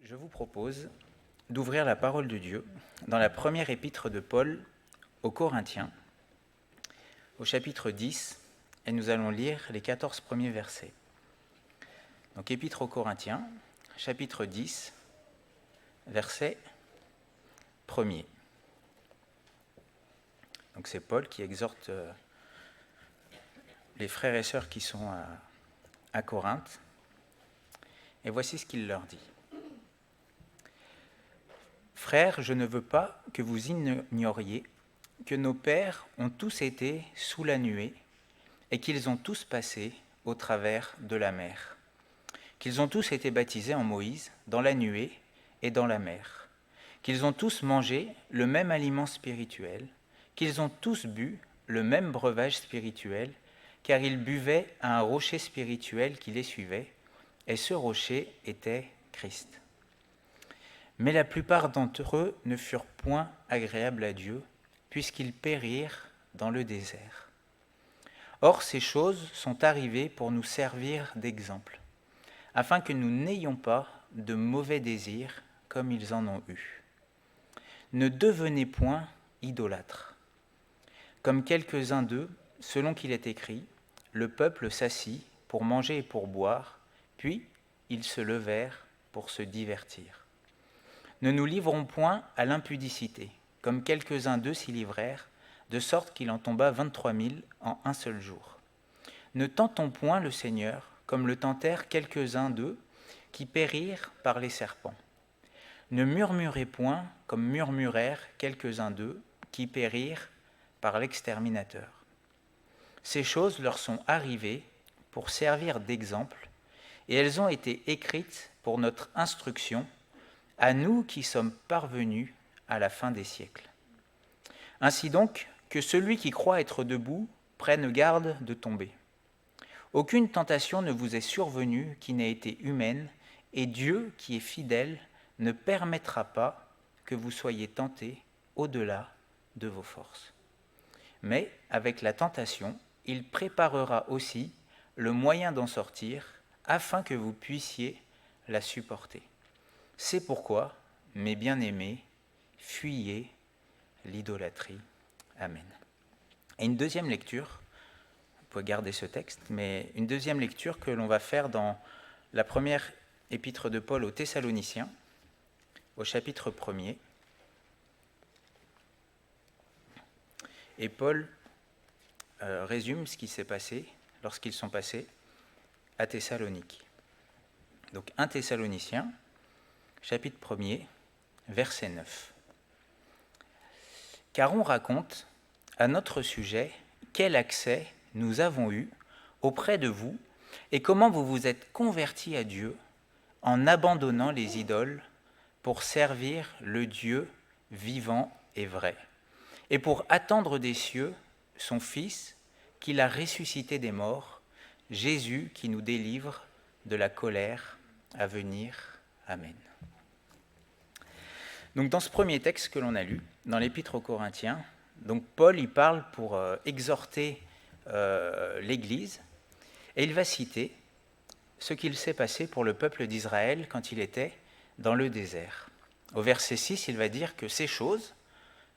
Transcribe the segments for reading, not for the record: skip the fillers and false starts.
Je vous propose d'ouvrir la parole de Dieu dans la première épître de Paul aux Corinthiens, au chapitre 10, et nous allons lire les 14 premiers versets. Donc, épître aux Corinthiens, chapitre 10, verset 1er. Donc, c'est Paul qui exhorte les frères et sœurs qui sont à Corinthe. Et voici ce qu'il leur dit. Frères, je ne veux pas que vous ignoriez que nos pères ont tous été sous la nuée et qu'ils ont tous passé au travers de la mer, qu'ils ont tous été baptisés en Moïse, dans la nuée et dans la mer, qu'ils ont tous mangé le même aliment spirituel, qu'ils ont tous bu le même breuvage spirituel, car ils buvaient à un rocher spirituel qui les suivait, et ce rocher était Christ. Mais la plupart d'entre eux ne furent point agréables à Dieu, puisqu'ils périrent dans le désert. Or, ces choses sont arrivées pour nous servir d'exemple, afin que nous n'ayons pas de mauvais désirs comme ils en ont eu. Ne devenez point idolâtres. Comme quelques-uns d'eux, selon qu'il est écrit, le peuple s'assit pour manger et pour boire, puis ils se levèrent pour se divertir. Ne nous livrons point à l'impudicité, comme quelques-uns d'eux s'y livrèrent, de sorte qu'il en tomba 23 000 en un seul jour. Ne tentons point le Seigneur, comme le tentèrent quelques-uns d'eux, qui périrent par les serpents. Ne murmurez point, comme murmurèrent quelques-uns d'eux, qui périrent par l'exterminateur. Ces choses leur sont arrivées pour servir d'exemple, et elles ont été écrites pour notre instruction, à nous qui sommes parvenus à la fin des siècles. Ainsi donc, que celui qui croit être debout prenne garde de tomber. Aucune tentation ne vous est survenue qui n'ait été humaine, et Dieu, qui est fidèle, ne permettra pas que vous soyez tentés au-delà de vos forces. Mais avec la tentation, il préparera aussi le moyen d'en sortir, afin que vous puissiez la supporter. C'est pourquoi, mes bien-aimés, fuyez l'idolâtrie. Amen. Et une deuxième lecture, vous pouvez garder ce texte, mais une deuxième lecture que l'on va faire dans la première épître de Paul aux Thessaloniciens, au chapitre 1er. Et Paul résume ce qui s'est passé lorsqu'ils sont passés à Thessalonique. Donc 1 Thessaloniciens, chapitre 1er, verset 9. Car on raconte à notre sujet quel accès nous avons eu auprès de vous et comment vous vous êtes convertis à Dieu en abandonnant les idoles pour servir le Dieu vivant et vrai, et pour attendre des cieux son Fils qu'il a ressuscité des morts, Jésus qui nous délivre de la colère à venir. Amen. Donc dans ce premier texte que l'on a lu, dans l'Épître aux Corinthiens, donc Paul y parle pour exhorter l'Église, et il va citer ce qu'il s'est passé pour le peuple d'Israël quand il était dans le désert. Au verset 6, il va dire que ces choses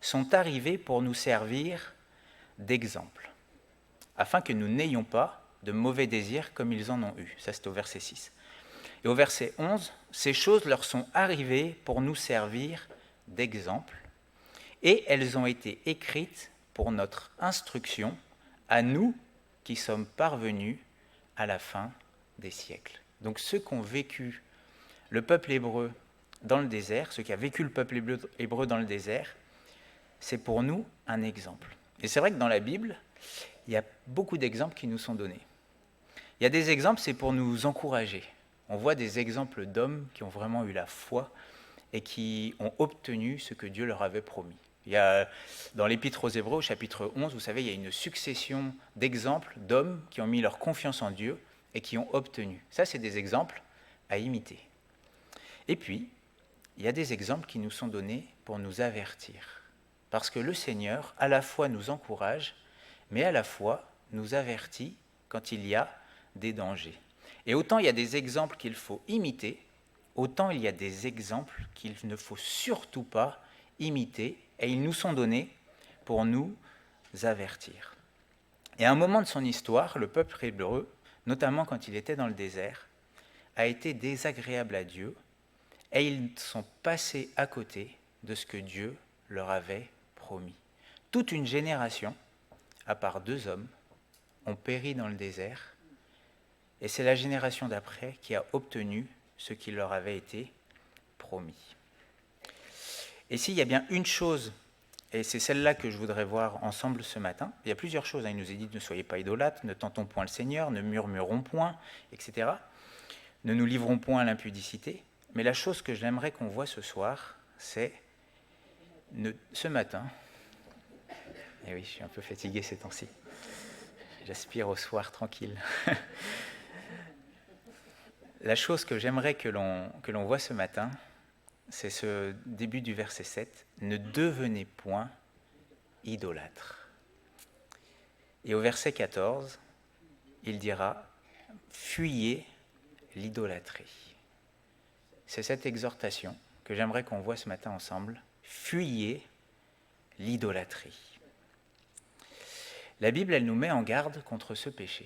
sont arrivées pour nous servir d'exemple, afin que nous n'ayons pas de mauvais désirs comme ils en ont eu. Ça, c'est au verset 6. Et au verset 11, ces choses leur sont arrivées pour nous servir d'exemple, et elles ont été écrites pour notre instruction, à nous qui sommes parvenus à la fin des siècles. Donc ceux qu'ont vécu le peuple hébreu dans le désert, ceux qui ont vécu le peuple hébreu dans le désert, c'est pour nous un exemple. Et c'est vrai que dans la Bible, il y a beaucoup d'exemples qui nous sont donnés. Il y a des exemples, c'est pour nous encourager. On voit des exemples d'hommes qui ont vraiment eu la foi et qui ont obtenu ce que Dieu leur avait promis. Il y a, dans l'Épître aux Hébreux, au chapitre 11, vous savez, il y a une succession d'exemples d'hommes qui ont mis leur confiance en Dieu et qui ont obtenu. Ça, c'est des exemples à imiter. Et puis, il y a des exemples qui nous sont donnés pour nous avertir. Parce que le Seigneur, à la fois, nous encourage, mais à la fois, nous avertit quand il y a des dangers. Et autant il y a des exemples qu'il faut imiter, autant il y a des exemples qu'il ne faut surtout pas imiter, et ils nous sont donnés pour nous avertir. Et à un moment de son histoire, le peuple hébreu, notamment quand il était dans le désert, a été désagréable à Dieu, et ils sont passés à côté de ce que Dieu leur avait promis. Toute une génération, à part 2 hommes, ont péri dans le désert, et c'est la génération d'après qui a obtenu ce qui leur avait été promis. Et s'il y a bien une chose, et c'est celle-là que je voudrais voir ensemble ce matin, il y a plusieurs choses, il nous est dit ne soyez pas idolâtres, ne tentons point le Seigneur, ne murmurons point, etc. Ne nous livrons point à l'impudicité. Mais la chose que j'aimerais qu'on voit ce soir, c'est ce matin, et oui, je suis un peu fatigué ces temps-ci, j'aspire au soir tranquille. La chose que j'aimerais que l'on voit ce matin, c'est ce début du verset 7, « Ne devenez point idolâtres ». Et au verset 14, il dira « Fuyez l'idolâtrie ». C'est cette exhortation que j'aimerais qu'on voit ce matin ensemble. « Fuyez l'idolâtrie ». La Bible, elle nous met en garde contre ce péché.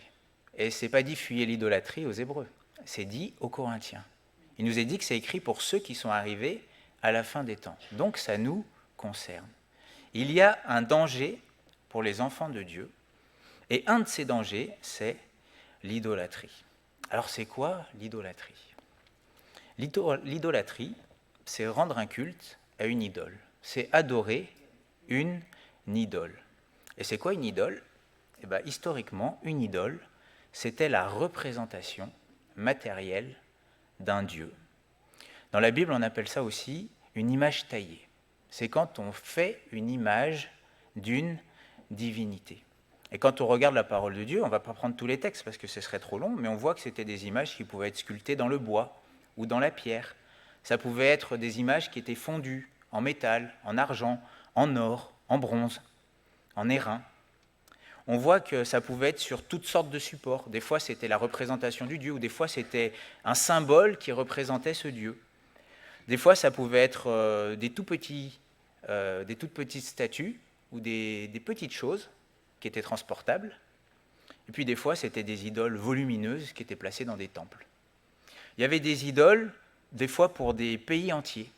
Et ce n'est pas dit « Fuyez l'idolâtrie » aux Hébreux, c'est dit aux Corinthiens. Il nous est dit que c'est écrit pour ceux qui sont arrivés à la fin des temps. Donc ça nous concerne. Il y a un danger pour les enfants de Dieu, et un de ces dangers, c'est l'idolâtrie. Alors c'est quoi l'idolâtrie ? L'idolâtrie, c'est rendre un culte à une idole. C'est adorer une idole. Et c'est quoi une idole ? Eh bien, historiquement, une idole, c'était la représentation matérielle d'un dieu. Dans la Bible, on appelle ça aussi une image taillée. C'est quand on fait une image d'une divinité. Et quand on regarde la parole de Dieu, on ne va pas prendre tous les textes parce que ce serait trop long, mais on voit que c'était des images qui pouvaient être sculptées dans le bois ou dans la pierre. Ça pouvait être des images qui étaient fondues en métal, en argent, en or, en bronze, en airain. On voit que ça pouvait être sur toutes sortes de supports. Des fois, c'était la représentation du dieu, ou des fois, c'était un symbole qui représentait ce dieu. Des fois, ça pouvait être des toutes petites statues ou des petites choses qui étaient transportables. Et puis, des fois, c'était des idoles volumineuses qui étaient placées dans des temples. Il y avait des idoles, des fois, pour des pays entiers.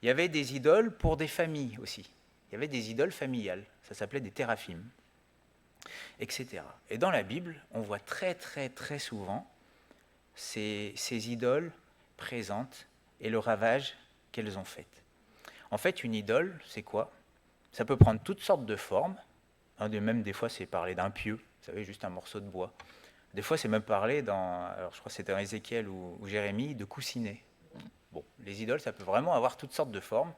Il y avait des idoles pour des familles aussi. Il y avait des idoles familiales. Ça s'appelait des téraphim, etc. Et dans la Bible, on voit très, très, très souvent ces idoles présentes et le ravage qu'elles ont fait. En fait, une idole, c'est quoi ? Ça peut prendre toutes sortes de formes. Même des fois, c'est parler d'un pieu, vous savez, juste un morceau de bois. Des fois, c'est même parler alors je crois que c'était dans Ézéchiel ou Jérémie, de coussinets. Bon, les idoles, ça peut vraiment avoir toutes sortes de formes.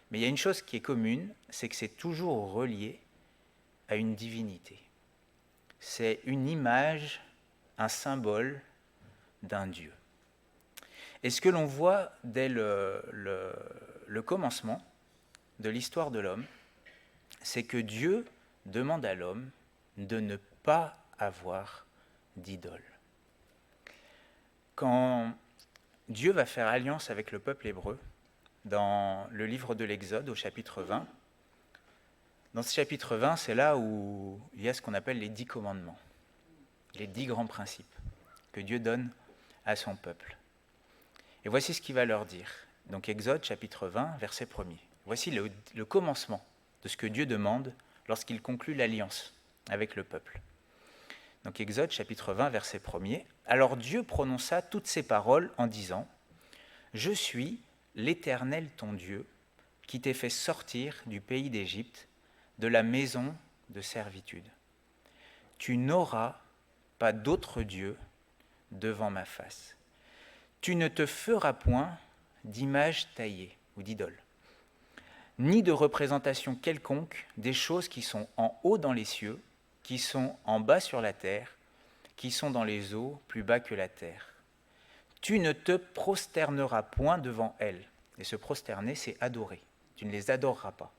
Mais il y a une chose qui est commune, c'est que c'est toujours relié à une divinité. C'est une image, un symbole d'un dieu. Et ce que l'on voit dès le commencement de l'histoire de l'homme, c'est que Dieu demande à l'homme de ne pas avoir d'idole. Quand Dieu va faire alliance avec le peuple hébreu, dans le livre de l'Exode, au chapitre 20, dans ce chapitre 20, c'est là où il y a ce qu'on appelle les 10 commandements, les 10 grands principes que Dieu donne à son peuple. Et voici ce qu'il va leur dire. Donc Exode chapitre 20, verset 1er. Voici le commencement de ce que Dieu demande lorsqu'il conclut l'alliance avec le peuple. Donc Exode chapitre 20, verset 1er. Alors Dieu prononça toutes ces paroles en disant « Je suis l'Éternel ton Dieu, qui t'ai fait sortir du pays d'Égypte, de la maison de servitude. Tu n'auras pas d'autre Dieu devant ma face. Tu ne te feras point d'image taillée ou d'idole, ni de représentation quelconque des choses qui sont en haut dans les cieux, qui sont en bas sur la terre, qui sont dans les eaux plus bas que la terre. Tu ne te prosterneras point devant elles. » Et se prosterner, c'est adorer. Tu ne les adoreras pas.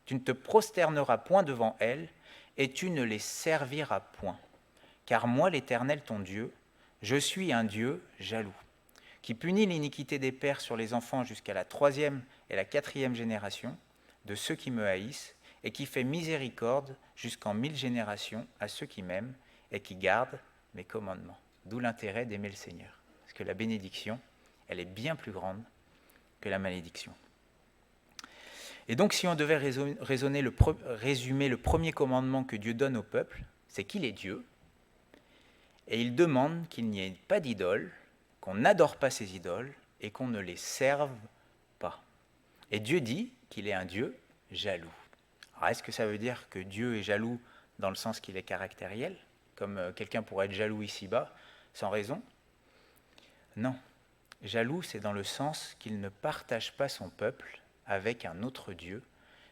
Tu ne te prosterneras point devant elles, et tu ne les serviras point. Car moi, l'Éternel ton Dieu, je suis un Dieu jaloux, qui punit l'iniquité des pères sur les enfants jusqu'à la 3e et la 4e génération de ceux qui me haïssent, et qui fait miséricorde jusqu'en 1000 générations à ceux qui m'aiment et qui gardent mes commandements. D'où l'intérêt d'aimer le Seigneur. Parce que la bénédiction, elle est bien plus grande que la malédiction. Et donc, si on devait résumer le premier commandement que Dieu donne au peuple, c'est qu'il est Dieu, et il demande qu'il n'y ait pas d'idoles, qu'on n'adore pas ces idoles, et qu'on ne les serve pas. Et Dieu dit qu'il est un Dieu jaloux. Alors, est-ce que ça veut dire que Dieu est jaloux dans le sens qu'il est caractériel, comme quelqu'un pourrait être jaloux ici-bas, sans raison? Non. Jaloux, c'est dans le sens qu'il ne partage pas son peuple avec un autre Dieu.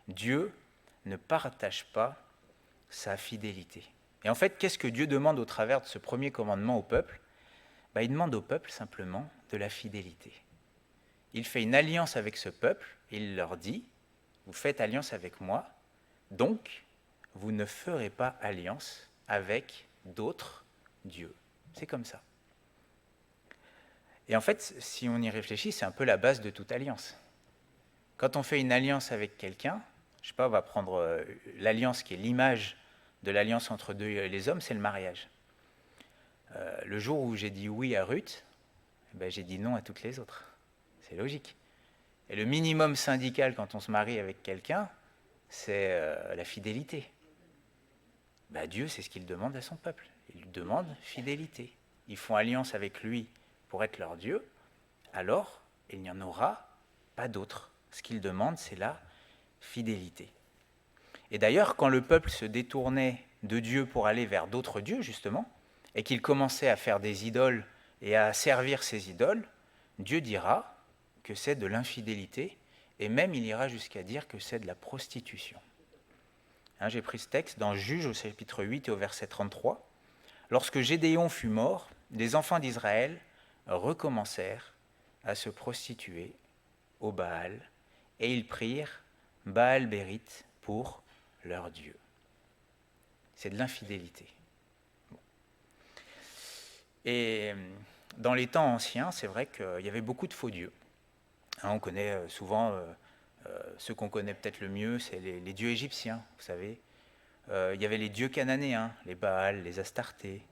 Dieu ne partage pas sa fidélité. Et en fait, qu'est-ce que Dieu demande au travers de ce premier commandement au peuple? Il demande au peuple simplement de la fidélité. Il fait une alliance avec ce peuple et il leur dit, vous faites alliance avec moi, donc vous ne ferez pas alliance avec d'autres dieux. C'est comme ça. Et en fait, si on y réfléchit, c'est un peu la base de toute alliance. Quand on fait une alliance avec quelqu'un, je ne sais pas, on va prendre l'alliance qui est l'image de l'alliance entre les hommes, c'est le mariage. Le jour où j'ai dit oui à Ruth, j'ai dit non à toutes les autres. C'est logique. Et le minimum syndical quand on se marie avec quelqu'un, c'est la fidélité. Dieu, c'est ce qu'il demande à son peuple. Il lui demande fidélité. Ils font alliance avec lui pour être leur Dieu, alors il n'y en aura pas d'autre. Ce qu'il demande, c'est la fidélité. Et d'ailleurs, quand le peuple se détournait de Dieu pour aller vers d'autres dieux, justement, et qu'il commençait à faire des idoles et à servir ces idoles, Dieu dira que c'est de l'infidélité, et même il ira jusqu'à dire que c'est de la prostitution. J'ai pris ce texte dans Juges au chapitre 8 et au verset 33. Lorsque Gédéon fut mort, les enfants d'Israël recommencèrent à se prostituer au Baal, et ils prirent Baal-Bérith pour leur Dieu. C'est de l'infidélité. Et dans les temps anciens, c'est vrai qu'il y avait beaucoup de faux dieux. On connaît souvent, ceux qu'on connaît peut-être le mieux, c'est les dieux égyptiens, vous savez. Il y avait les dieux cananéens, les Baals, les Astartés.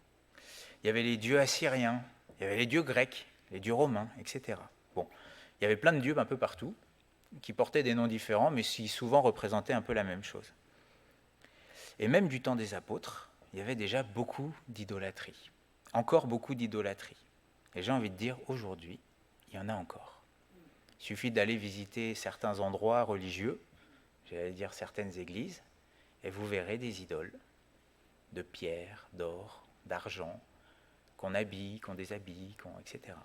Il y avait les dieux assyriens, il y avait les dieux grecs, les dieux romains, etc. Bon, il y avait plein de dieux un peu partout, qui portaient des noms différents, mais qui souvent représentaient un peu la même chose. Et même du temps des apôtres, il y avait déjà beaucoup d'idolâtrie. Encore beaucoup d'idolâtrie. Et j'ai envie de dire, aujourd'hui, il y en a encore. Il suffit d'aller visiter certains endroits religieux, j'allais dire certaines églises, et vous verrez des idoles de pierre, d'or, d'argent, qu'on habille, qu'on déshabille, etc.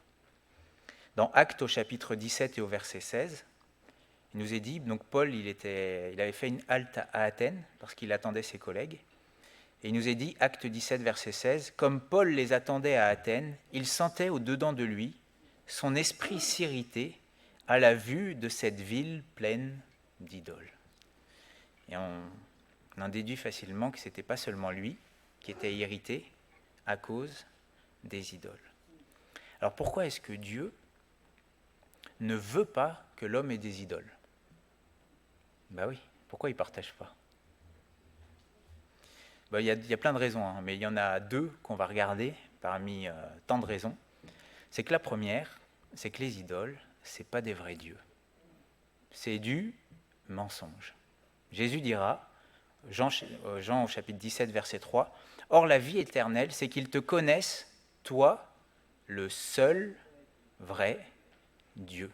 Dans Actes au chapitre 17 et au verset 16, il nous est dit, donc Paul, il avait fait une halte à Athènes parce qu'il attendait ses collègues. Et il nous est dit, Acte 17, verset 16, comme Paul les attendait à Athènes, il sentait au-dedans de lui son esprit s'irriter à la vue de cette ville pleine d'idoles. Et on en déduit facilement que ce n'était pas seulement lui qui était irrité à cause des idoles. Alors pourquoi est-ce que Dieu ne veut pas que l'homme ait des idoles? Oui, pourquoi il ne partage pas? Il y a plein de raisons, mais il y en a deux qu'on va regarder parmi tant de raisons. C'est que la première, c'est que les idoles, ce n'est pas des vrais dieux. C'est du mensonge. Jésus dira, Jean au chapitre 17, verset 3, « Or la vie éternelle, c'est qu'ils te connaissent, toi, le seul vrai Dieu,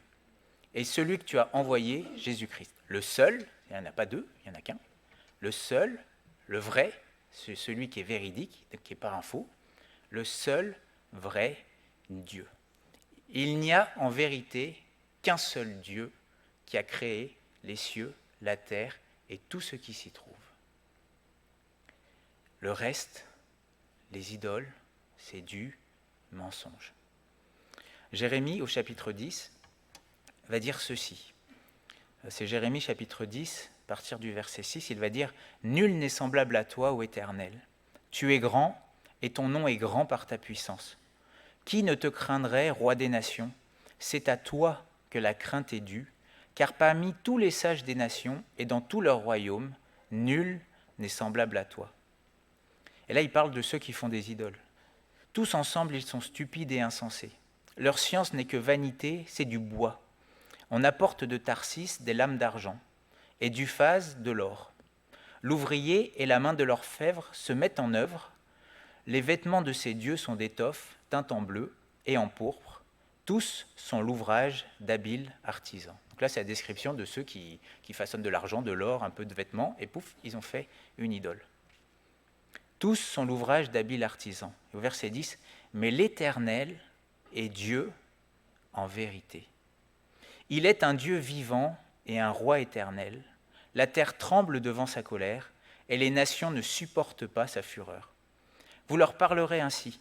et celui que tu as envoyé, Jésus-Christ. » Le seul, il n'y en a pas deux, il n'y en a qu'un. Le seul, le vrai, c'est celui qui est véridique, qui n'est pas un faux, le seul vrai Dieu. Il n'y a en vérité qu'un seul Dieu qui a créé les cieux, la terre et tout ce qui s'y trouve. Le reste, les idoles, c'est du mensonge. Jérémie, au chapitre 10, va dire ceci. C'est Jérémie, chapitre 10, à partir du verset 6, il va dire « Nul n'est semblable à toi, ô Éternel. Tu es grand, et ton nom est grand par ta puissance. Qui ne te craindrait, roi des nations? c'est à toi que la crainte est due, car parmi tous les sages des nations et dans tout leur royaume, nul n'est semblable à toi. Et là, il parle de ceux qui font des idoles. Tous ensemble, ils sont stupides et insensés. Leur science n'est que vanité, c'est du bois. On apporte de Tarsis des lames d'argent, et d'Uphaz de l'or. L'ouvrier et la main de l'orfèvre se mettent en œuvre. Les vêtements de ces dieux sont d'étoffe teinte en bleu et en pourpre. Tous sont l'ouvrage d'habiles artisans. Donc là, c'est la description de ceux qui façonnent de l'argent, de l'or, un peu de vêtements, et pouf, ils ont fait une idole. Tous sont l'ouvrage d'habiles artisans. Et au verset 10, « Mais l'Éternel est Dieu en vérité. Il est un Dieu vivant et un roi éternel. La terre tremble devant sa colère, et les nations ne supportent pas sa fureur. Vous leur parlerez ainsi.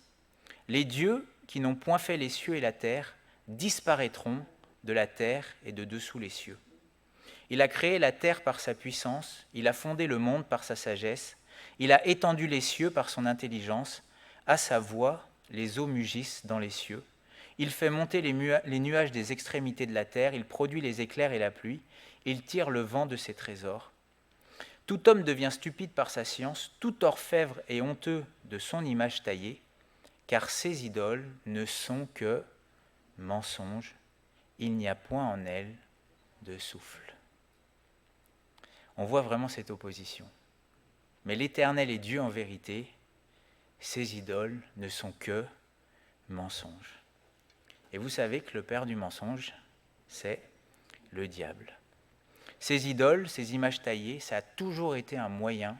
Les dieux qui n'ont point fait les cieux et la terre disparaîtront de la terre et de dessous les cieux. Il a créé la terre par sa puissance, il a fondé le monde par sa sagesse, il a étendu les cieux par son intelligence, à sa voix, les eaux mugissent dans les cieux. Il fait monter les nuages des extrémités de la terre, il produit les éclairs et la pluie, il tire le vent de ses trésors. Tout homme devient stupide par sa science, tout orfèvre est honteux de son image taillée, car ces idoles ne sont que mensonges, il n'y a point en elles de souffle. On voit vraiment cette opposition. Mais l'Éternel est Dieu en vérité, ces idoles ne sont que mensonges. Et vous savez que le père du mensonge, c'est le diable. Ces idoles, ces images taillées, ça a toujours été un moyen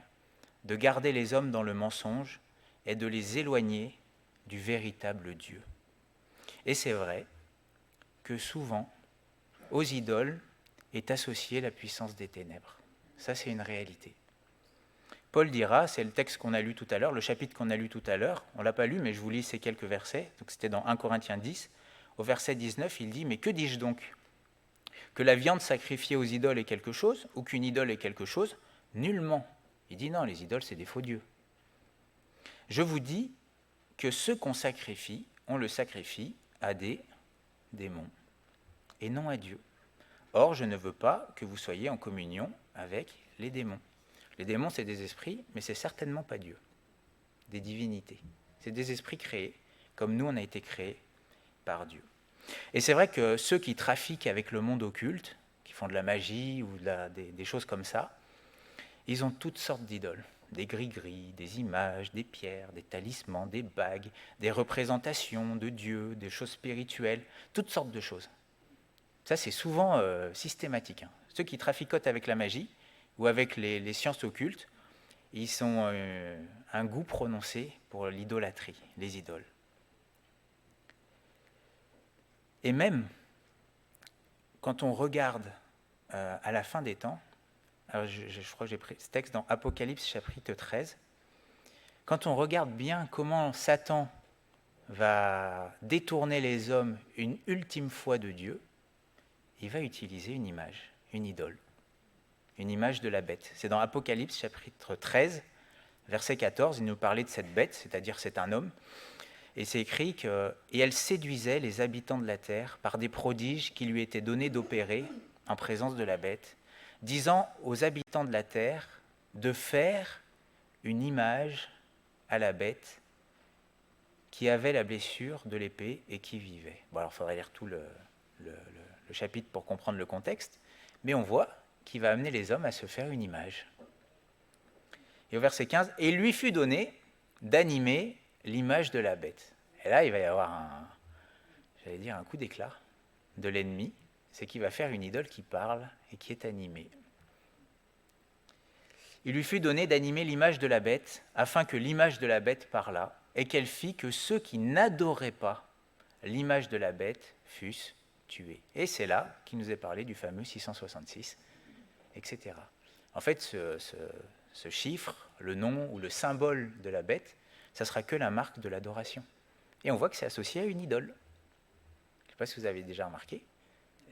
de garder les hommes dans le mensonge et de les éloigner du véritable Dieu. Et c'est vrai que souvent, aux idoles est associée la puissance des ténèbres. Ça, c'est une réalité. Paul dira, c'est le texte qu'on a lu tout à l'heure, le chapitre qu'on a lu tout à l'heure, on ne l'a pas lu, mais je vous lis ces quelques versets, donc c'était dans 1 Corinthiens 10, au verset 19, il dit « Mais que dis-je donc ? Que la viande sacrifiée aux idoles est quelque chose, ou qu'une idole est quelque chose ? Nullement. » Il dit « Non, les idoles, c'est des faux dieux. Je vous dis que ce qu'on sacrifie, on le sacrifie à des démons, et non à Dieu. Or, je ne veux pas que vous soyez en communion avec les démons. » Les démons, c'est des esprits, mais c'est certainement pas Dieu, des divinités. C'est des esprits créés, comme nous, on a été créés par Dieu. Et c'est vrai que ceux qui trafiquent avec le monde occulte, qui font de la magie ou des choses comme ça, ils ont toutes sortes d'idoles. Des gris-gris, des images, des pierres, des talismans, des bagues, des représentations de Dieu, des choses spirituelles, toutes sortes de choses. Ça, c'est souvent systématique. Ceux qui traficotent avec la magie ou avec les sciences occultes, ils ont un goût prononcé pour l'idolâtrie, les idoles. Et même, quand on regarde à la fin des temps, alors je crois que j'ai pris ce texte dans Apocalypse chapitre 13, quand on regarde bien comment Satan va détourner les hommes une ultime fois de Dieu, il va utiliser une image, une idole, une image de la bête. C'est dans Apocalypse chapitre 13, verset 14, il nous parlait de cette bête, c'est-à-dire c'est un homme, et c'est écrit que « Et elle séduisait les habitants de la terre par des prodiges qui lui étaient donnés d'opérer en présence de la bête, disant aux habitants de la terre de faire une image à la bête qui avait la blessure de l'épée et qui vivait. » Bon, alors il faudrait lire tout le chapitre pour comprendre le contexte, mais on voit qu'il va amener les hommes à se faire une image. Et au verset 15, « Et il lui fut donné d'animer l'image de la bête. » Et là, il va y avoir un coup d'éclat de l'ennemi, c'est qu'il va faire une idole qui parle et qui est animée. Il lui fut donné d'animer l'image de la bête, afin que l'image de la bête parlât, et qu'elle fit que ceux qui n'adoraient pas l'image de la bête fussent tués. Et c'est là qu'il nous est parlé du fameux 666, etc. En fait, ce chiffre, le nom ou le symbole de la bête, ça ne sera que la marque de l'adoration. Et on voit que c'est associé à une idole. Je ne sais pas si vous avez déjà remarqué,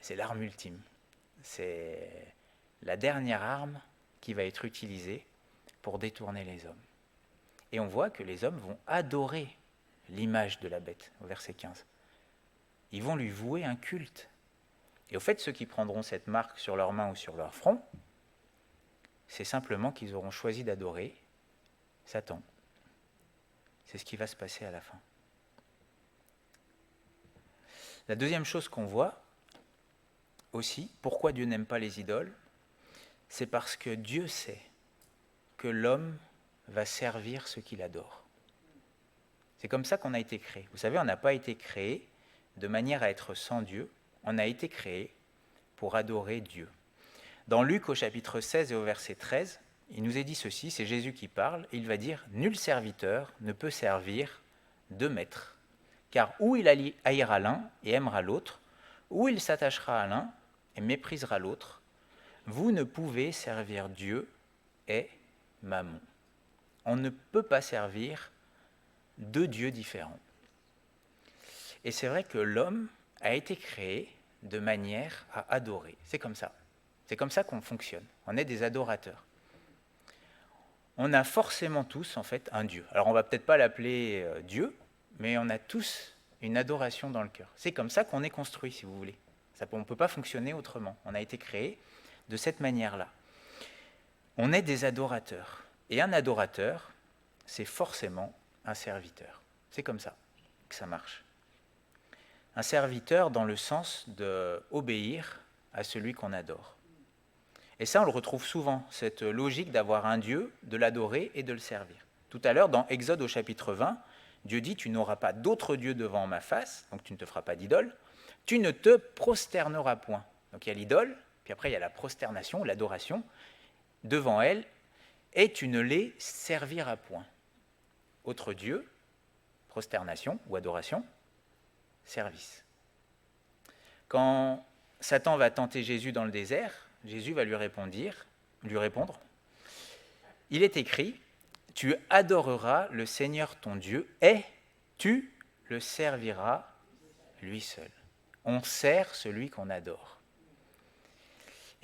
c'est l'arme ultime. C'est la dernière arme qui va être utilisée pour détourner les hommes. Et on voit que les hommes vont adorer l'image de la bête, au verset 15. ils vont lui vouer un culte. Et au fait, ceux qui prendront cette marque sur leur main ou sur leur front, c'est simplement qu'ils auront choisi d'adorer Satan. C'est ce qui va se passer à la fin. La deuxième chose qu'on voit aussi, pourquoi Dieu n'aime pas les idoles, c'est parce que Dieu sait que l'homme va servir ce qu'il adore. C'est comme ça qu'on a été créé. Vous savez, on n'a pas été créé de manière à être sans Dieu, on a été créé pour adorer Dieu. Dans Luc au chapitre 16 et au verset 13, il nous est dit ceci, c'est Jésus qui parle, et il va dire « Nul serviteur ne peut servir deux maîtres, car ou il haïra l'un et aimera l'autre, ou il s'attachera à l'un et méprisera l'autre. Vous ne pouvez servir Dieu et Mammon. » On ne peut pas servir deux dieux différents. Et c'est vrai que l'homme a été créé de manière à adorer. C'est comme ça. C'est comme ça qu'on fonctionne. On est des adorateurs. On a forcément tous, en fait, un Dieu. Alors, on ne va peut-être pas l'appeler Dieu, mais on a tous une adoration dans le cœur. C'est comme ça qu'on est construit, si vous voulez. On ne peut pas fonctionner autrement. On a été créé de cette manière-là. On est des adorateurs. Et un adorateur, c'est forcément un serviteur. C'est comme ça que ça marche. Un serviteur dans le sens d'obéir à celui qu'on adore. Et ça, on le retrouve souvent, cette logique d'avoir un Dieu, de l'adorer et de le servir. Tout à l'heure, dans Exode au chapitre 20, Dieu dit « Tu n'auras pas d'autre Dieu devant ma face, donc tu ne te feras pas d'idole, tu ne te prosterneras point. » Donc il y a l'idole, puis après il y a la prosternation, l'adoration, devant elle, et tu ne les serviras point. Autre Dieu, prosternation ou adoration, service. Quand Satan va tenter Jésus dans le désert, Jésus va lui répondre, il est écrit, tu adoreras le Seigneur ton Dieu et tu le serviras lui seul. On sert celui qu'on adore.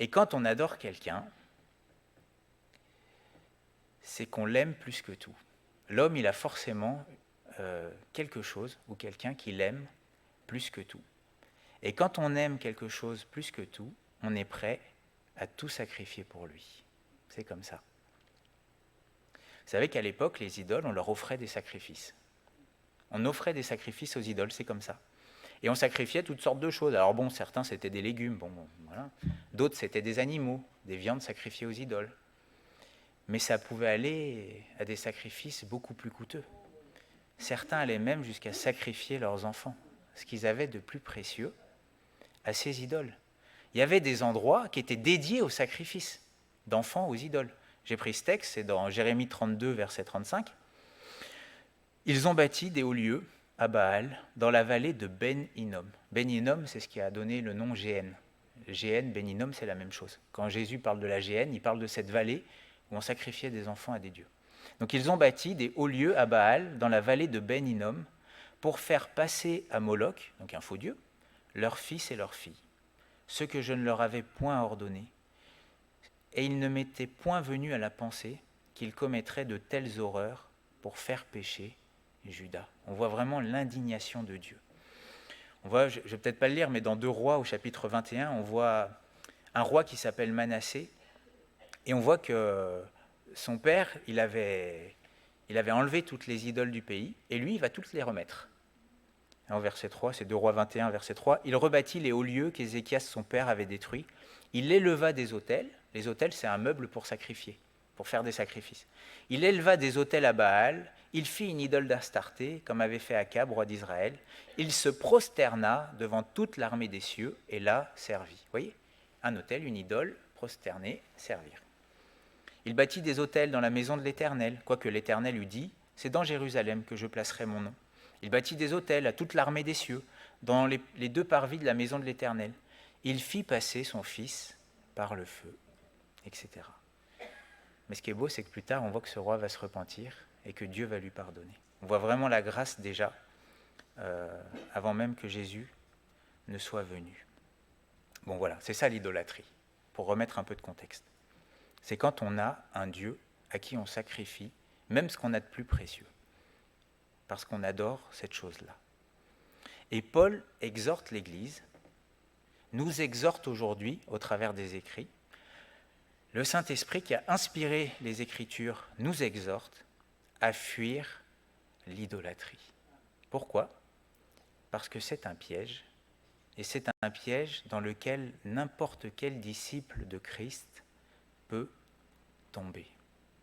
Et quand on adore quelqu'un, c'est qu'on l'aime plus que tout. L'homme, il a forcément quelque chose ou quelqu'un qui l'aime plus que tout. Et quand on aime quelque chose plus que tout, on est prêt à tout sacrifier pour lui. C'est comme ça. Vous savez qu'à l'époque, les idoles, on leur offrait des sacrifices. On offrait des sacrifices aux idoles, c'est comme ça. Et on sacrifiait toutes sortes de choses. Alors bon, certains, c'était des légumes, voilà. D'autres, c'était des animaux, des viandes sacrifiées aux idoles. Mais ça pouvait aller à des sacrifices beaucoup plus coûteux. Certains allaient même jusqu'à sacrifier leurs enfants, ce qu'ils avaient de plus précieux, à ces idoles. Il y avait des endroits qui étaient dédiés au sacrifice d'enfants aux idoles. J'ai pris ce texte, c'est dans Jérémie 32, verset 35. Ils ont bâti des hauts lieux à Baal, dans la vallée de Ben Hinnom. Ben Hinnom, c'est ce qui a donné le nom Géhen. Géhen, Ben Hinnom, c'est la même chose. Quand Jésus parle de la Géhenne, il parle de cette vallée où on sacrifiait des enfants à des dieux. Donc ils ont bâti des hauts lieux à Baal, dans la vallée de Ben Hinnom, pour faire passer à Moloch, donc un faux dieu, leurs fils et leurs filles, ce que je ne leur avais point ordonné. Et il ne m'était point venu à la pensée qu'ils commettraient de telles horreurs pour faire pécher Juda. On voit vraiment l'indignation de Dieu. On voit, je ne vais peut-être pas le lire, mais dans 2 Rois au chapitre 21, on voit un roi qui s'appelle Manassé, et on voit que son père, il avait enlevé toutes les idoles du pays, et lui, il va toutes les remettre. En verset 3, c'est 2 Rois 21, verset 3, il rebâtit les hauts lieux qu'Ézéchias, son père, avait détruits. Il éleva des autels. Les autels, c'est un meuble pour sacrifier, pour faire des sacrifices. Il éleva des autels à Baal. Il fit une idole d'Astarté, comme avait fait Akab, roi d'Israël. Il se prosterna devant toute l'armée des cieux et la servit. Vous voyez, un autel, une idole, prosterner, servir. Il bâtit des autels dans la maison de l'Éternel, quoique l'Éternel eût dit, c'est dans Jérusalem que je placerai mon nom. Il bâtit des autels à toute l'armée des cieux, dans les 2 parvis de la maison de l'Éternel. Il fit passer son fils par le feu, etc. Mais ce qui est beau, c'est que plus tard, on voit que ce roi va se repentir et que Dieu va lui pardonner. On voit vraiment la grâce déjà, avant même que Jésus ne soit venu. Bon voilà, c'est ça l'idolâtrie, pour remettre un peu de contexte. C'est quand on a un Dieu à qui on sacrifie, même ce qu'on a de plus précieux, parce qu'on adore cette chose-là. Et Paul exhorte l'Église, nous exhorte aujourd'hui au travers des écrits. Le Saint-Esprit qui a inspiré les Écritures nous exhorte à fuir l'idolâtrie. Pourquoi ? Parce que c'est un piège, et c'est un piège dans lequel n'importe quel disciple de Christ peut tomber.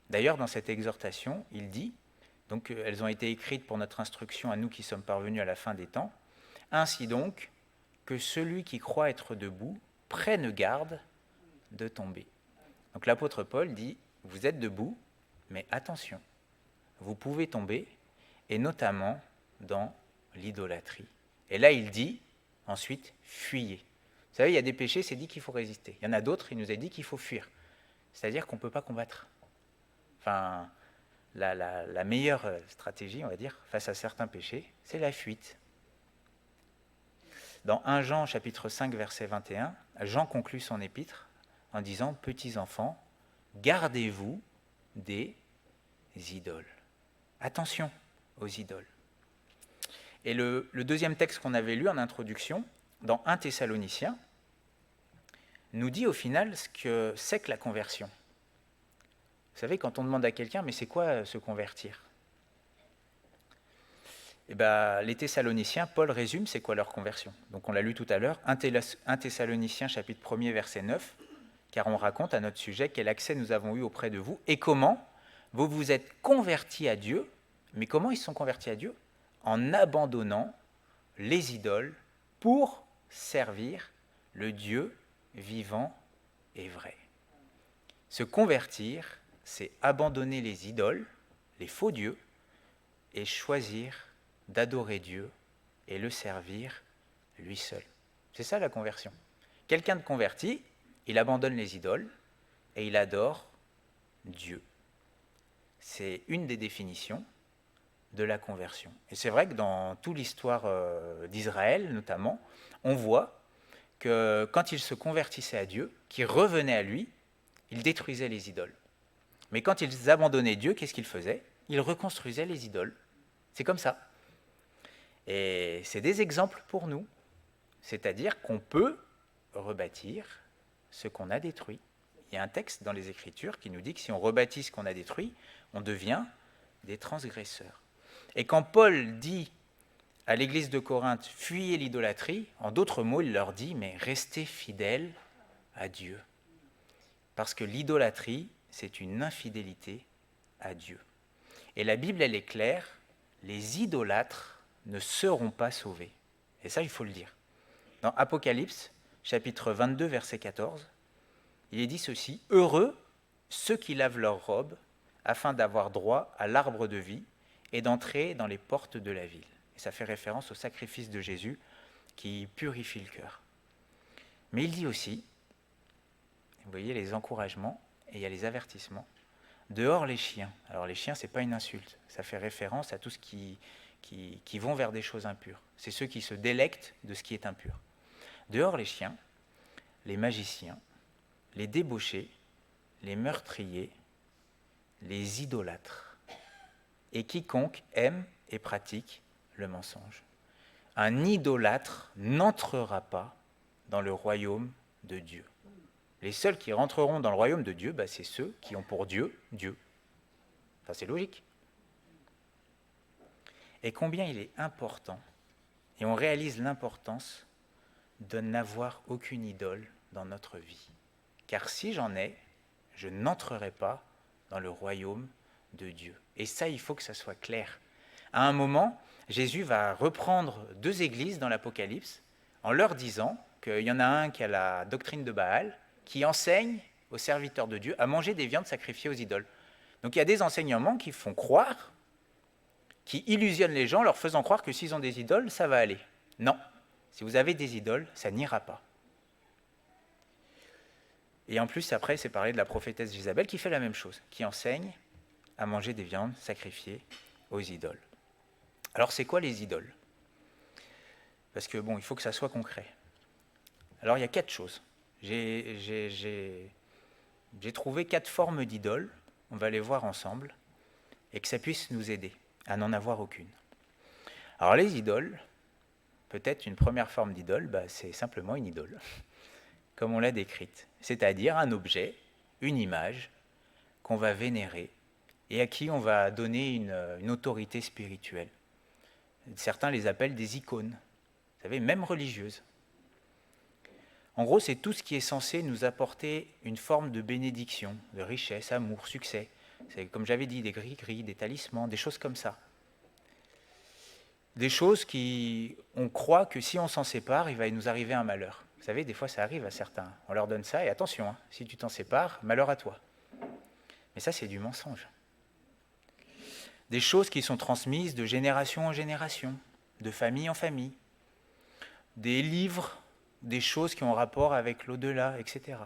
D'ailleurs, dans cette exhortation, il dit, donc elles ont été écrites pour notre instruction à nous qui sommes parvenus à la fin des temps, ainsi donc que celui qui croit être debout prenne garde de tomber. Donc l'apôtre Paul dit, vous êtes debout, mais attention, vous pouvez tomber, et notamment dans l'idolâtrie. Et là, il dit, ensuite, fuyez. Vous savez, il y a des péchés, c'est dit qu'il faut résister. Il y en a d'autres, il nous a dit qu'il faut fuir. C'est-à-dire qu'on ne peut pas combattre. Enfin, la meilleure stratégie, on va dire, face à certains péchés, c'est la fuite. Dans 1 Jean, chapitre 5, verset 21, Jean conclut son épître en disant « Petits enfants, gardez-vous des idoles. » Attention aux idoles. Et le deuxième texte qu'on avait lu en introduction, dans 1 Thessaloniciens, nous dit au final ce que c'est que la conversion. Vous savez, quand on demande à quelqu'un, mais c'est quoi se convertir ? Eh bien, les Thessaloniciens, Paul résume c'est quoi leur conversion. Donc on l'a lu tout à l'heure, 1 Thessaloniciens chapitre 1er verset 9, car on raconte à notre sujet quel accès nous avons eu auprès de vous et comment vous vous êtes convertis à Dieu. Mais comment ils se sont convertis à Dieu ? En abandonnant les idoles pour servir le Dieu vivant et vrai. Se convertir, c'est abandonner les idoles, les faux dieux, et choisir d'adorer Dieu et le servir lui seul. C'est ça la conversion. Quelqu'un de converti, il abandonne les idoles et il adore Dieu. C'est une des définitions de la conversion. Et c'est vrai que dans toute l'histoire d'Israël, notamment, on voit que quand ils se convertissaient à Dieu, qu'ils revenaient à lui, ils détruisaient les idoles. Mais quand ils abandonnaient Dieu, qu'est-ce qu'ils faisaient ? Ils reconstruisaient les idoles. C'est comme ça. Et c'est des exemples pour nous. C'est-à-dire qu'on peut rebâtir ce qu'on a détruit. Il y a un texte dans les Écritures qui nous dit que si on rebâtit ce qu'on a détruit, on devient des transgresseurs. Et quand Paul dit à l'église de Corinthe, fuyez l'idolâtrie, en d'autres mots, il leur dit, mais restez fidèles à Dieu. Parce que l'idolâtrie, c'est une infidélité à Dieu. Et la Bible, elle est claire, les idolâtres ne seront pas sauvés. Et ça, il faut le dire. Dans Apocalypse, chapitre 22, verset 14, il est dit ceci, « Heureux ceux qui lavent leurs robes, afin d'avoir droit à l'arbre de vie et d'entrer dans les portes de la ville. » Et ça fait référence au sacrifice de Jésus qui purifie le cœur. Mais il dit aussi, vous voyez les encouragements et il y a les avertissements, « Dehors les chiens ». Alors les chiens, ce n'est pas une insulte, ça fait référence à tous ceux qui vont vers des choses impures. C'est ceux qui se délectent de ce qui est impur. Dehors les chiens, les magiciens, les débauchés, les meurtriers, les idolâtres, et quiconque aime et pratique le mensonge. Un idolâtre n'entrera pas dans le royaume de Dieu. Les seuls qui rentreront dans le royaume de Dieu, c'est ceux qui ont pour Dieu, Dieu. Enfin, c'est logique. Et combien il est important, et on réalise l'importance de n'avoir aucune idole dans notre vie. Car si j'en ai, je n'entrerai pas dans le royaume de Dieu. Et ça, il faut que ça soit clair. À un moment, Jésus va reprendre 2 églises dans l'Apocalypse en leur disant qu'il y en a un qui a la doctrine de Baal, qui enseigne aux serviteurs de Dieu à manger des viandes sacrifiées aux idoles. Donc il y a des enseignements qui font croire, qui illusionnent les gens, leur faisant croire que s'ils ont des idoles, ça va aller. Non, si vous avez des idoles, ça n'ira pas. Et en plus, après, c'est parlé de la prophétesse Jézabel qui fait la même chose, qui enseigne à manger des viandes sacrifiées aux idoles. Alors, c'est quoi les idoles ? Parce que, il faut que ça soit concret. Alors, il y a 4 choses. J'ai trouvé 4 formes d'idoles, on va les voir ensemble, et que ça puisse nous aider à n'en avoir aucune. Alors, les idoles, peut-être une première forme d'idole, c'est simplement une idole, comme on l'a décrite, c'est-à-dire un objet, une image qu'on va vénérer et à qui on va donner une autorité spirituelle. Certains les appellent des icônes, vous savez, même religieuses. En gros, c'est tout ce qui est censé nous apporter une forme de bénédiction, de richesse, amour, succès. C'est, comme j'avais dit, des gris-gris, des talismans, des choses comme ça. Des choses qui, on croit que si on s'en sépare, il va nous arriver un malheur. Vous savez, des fois ça arrive à certains. On leur donne ça et attention, hein, si tu t'en sépares, malheur à toi. Mais ça, c'est du mensonge. Des choses qui sont transmises de génération en génération, de famille en famille. Des livres, des choses qui ont rapport avec l'au-delà, etc.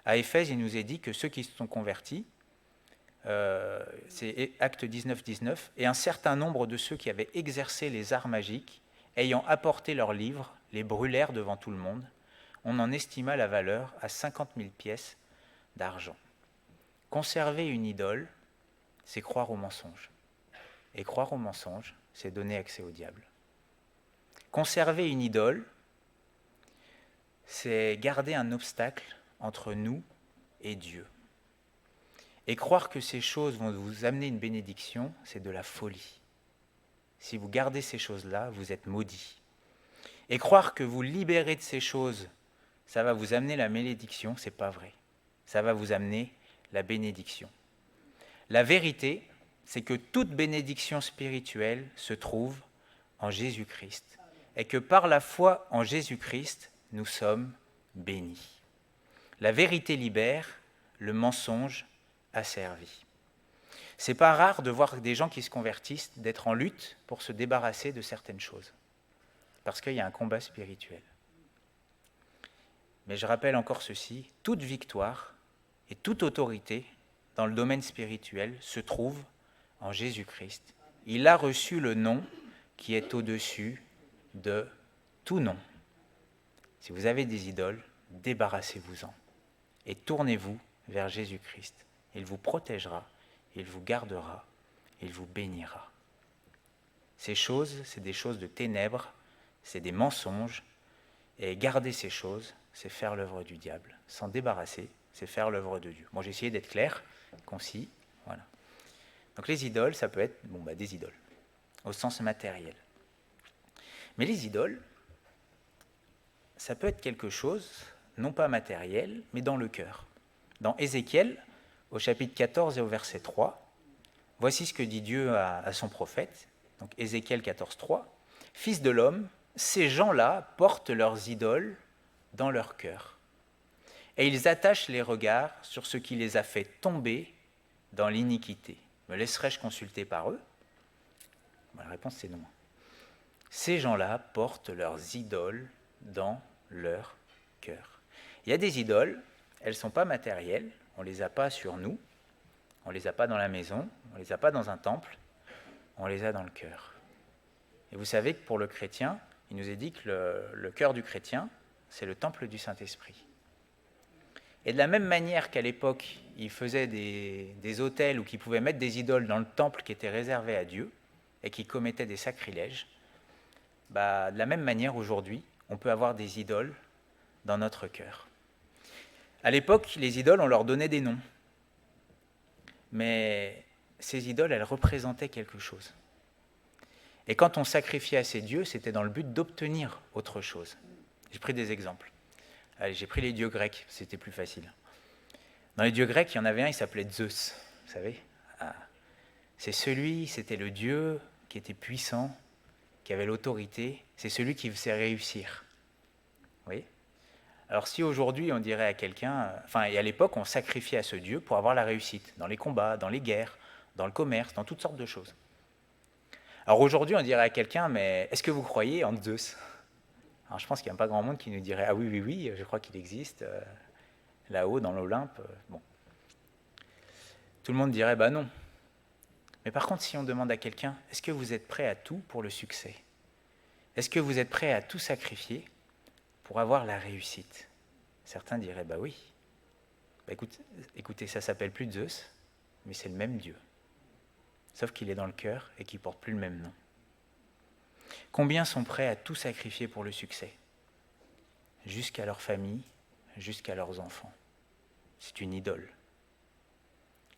À Éphèse, il nous est dit que ceux qui se sont convertis, c'est Acte 19, 19, et un certain nombre de ceux qui avaient exercé les arts magiques, ayant apporté leurs livres, les brûlèrent devant tout le monde. On en estima la valeur à 50 000 pièces d'argent. Conserver une idole, c'est croire au mensonge. Et croire au mensonge, c'est donner accès au diable. Conserver une idole, c'est garder un obstacle entre nous et Dieu. Et croire que ces choses vont vous amener une bénédiction, c'est de la folie. Si vous gardez ces choses-là, vous êtes maudits. Et croire que vous libérez de ces choses, ça va vous amener la malédiction, c'est pas vrai. Ça va vous amener la bénédiction. La vérité, c'est que toute bénédiction spirituelle se trouve en Jésus-Christ. Et que par la foi en Jésus-Christ, nous sommes bénis. La vérité libère, le mensonge asservi. C'est pas rare de voir des gens qui se convertissent, d'être en lutte pour se débarrasser de certaines choses. Parce qu'il y a un combat spirituel. Mais je rappelle encore ceci, toute victoire et toute autorité dans le domaine spirituel se trouve en Jésus-Christ. Il a reçu le nom qui est au-dessus de tout nom. Si vous avez des idoles, débarrassez-vous-en et tournez-vous vers Jésus-Christ. Il vous protégera, il vous gardera, il vous bénira. Ces choses, c'est des choses de ténèbres, c'est des mensonges, et garder ces choses, c'est faire l'œuvre du diable. S'en débarrasser, c'est faire l'œuvre de Dieu. Bon, j'ai essayé d'être clair, concis, voilà. Donc les idoles, ça peut être des idoles, au sens matériel. Mais les idoles, ça peut être quelque chose, non pas matériel, mais dans le cœur. Dans Ézéchiel, au chapitre 14 et au verset 3, voici ce que dit Dieu à son prophète, donc Ézéchiel 14, 3. « Fils de l'homme, ces gens-là portent leurs idoles dans leur cœur, et ils attachent les regards sur ce qui les a fait tomber dans l'iniquité. Me laisserai-je consulter par eux ?» La réponse c'est non. Ces gens-là portent leurs idoles dans leur cœur. Il y a des idoles, elles ne sont pas matérielles, on ne les a pas sur nous, on ne les a pas dans la maison, on ne les a pas dans un temple, on les a dans le cœur. Et vous savez que pour le chrétien, il nous est dit que le cœur du chrétien, c'est le temple du Saint-Esprit. Et de la même manière qu'à l'époque, ils faisaient des autels ou qu'ils pouvaient mettre des idoles dans le temple qui était réservé à Dieu et qui commettaient des sacrilèges, de la même manière, aujourd'hui, on peut avoir des idoles dans notre cœur. À l'époque, les idoles, on leur donnait des noms. Mais ces idoles, elles représentaient quelque chose. Et quand on sacrifiait à ces dieux, c'était dans le but d'obtenir autre chose. J'ai pris des exemples. Allez, j'ai pris les dieux grecs, c'était plus facile. Dans les dieux grecs, il y en avait un, il s'appelait Zeus, vous savez. C'était le dieu qui était puissant, qui avait l'autorité, c'est celui qui faisait réussir. Vous voyez ? Alors si aujourd'hui on dirait à quelqu'un, et à l'époque on sacrifiait à ce dieu pour avoir la réussite, dans les combats, dans les guerres, dans le commerce, dans toutes sortes de choses. Alors aujourd'hui on dirait à quelqu'un, mais est-ce que vous croyez en Zeus ? Alors je pense qu'il n'y a pas grand monde qui nous dirait, ah oui, je crois qu'il existe, là-haut dans l'Olympe. Bon. Tout le monde dirait, non. Mais par contre si on demande à quelqu'un, est-ce que vous êtes prêt à tout pour le succès ? Est-ce que vous êtes prêt à tout sacrifier pour avoir la réussite ? Certains diraient, oui. Écoutez, ça s'appelle plus Zeus, mais c'est le même Dieu. Sauf qu'il est dans le cœur et qu'il ne porte plus le même nom. Combien sont prêts à tout sacrifier pour le succès? Jusqu'à leur famille, jusqu'à leurs enfants. C'est une idole.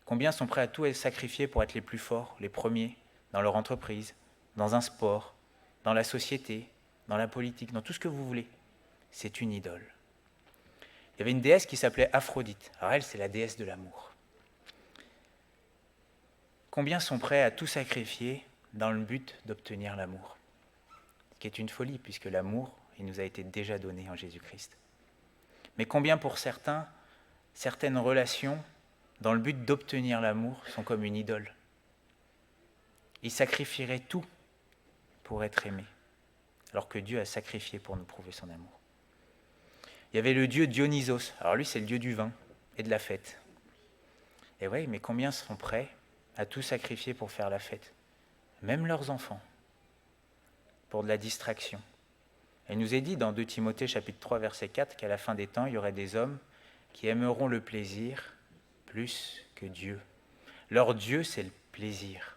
Combien sont prêts à tout sacrifier pour être les plus forts, les premiers, dans leur entreprise, dans un sport, dans la société, dans la politique, dans tout ce que vous voulez? C'est une idole. Il y avait une déesse qui s'appelait Aphrodite. Alors elle, c'est la déesse de l'amour. Combien sont prêts à tout sacrifier dans le but d'obtenir l'amour? Ce qui est une folie, puisque l'amour, il nous a été déjà donné en Jésus-Christ. Mais combien pour certains, certaines relations, dans le but d'obtenir l'amour, sont comme une idole? Ils sacrifieraient tout pour être aimés, alors que Dieu a sacrifié pour nous prouver son amour. Il y avait le dieu Dionysos. Alors lui, c'est le dieu du vin et de la fête. Et oui, mais combien sont prêts à tout sacrifier pour faire la fête? Même leurs enfants, pour de la distraction. Il nous est dit dans 2 Timothée chapitre 3 verset 4 qu'à la fin des temps, il y aurait des hommes qui aimeront le plaisir plus que Dieu. Leur Dieu, c'est le plaisir.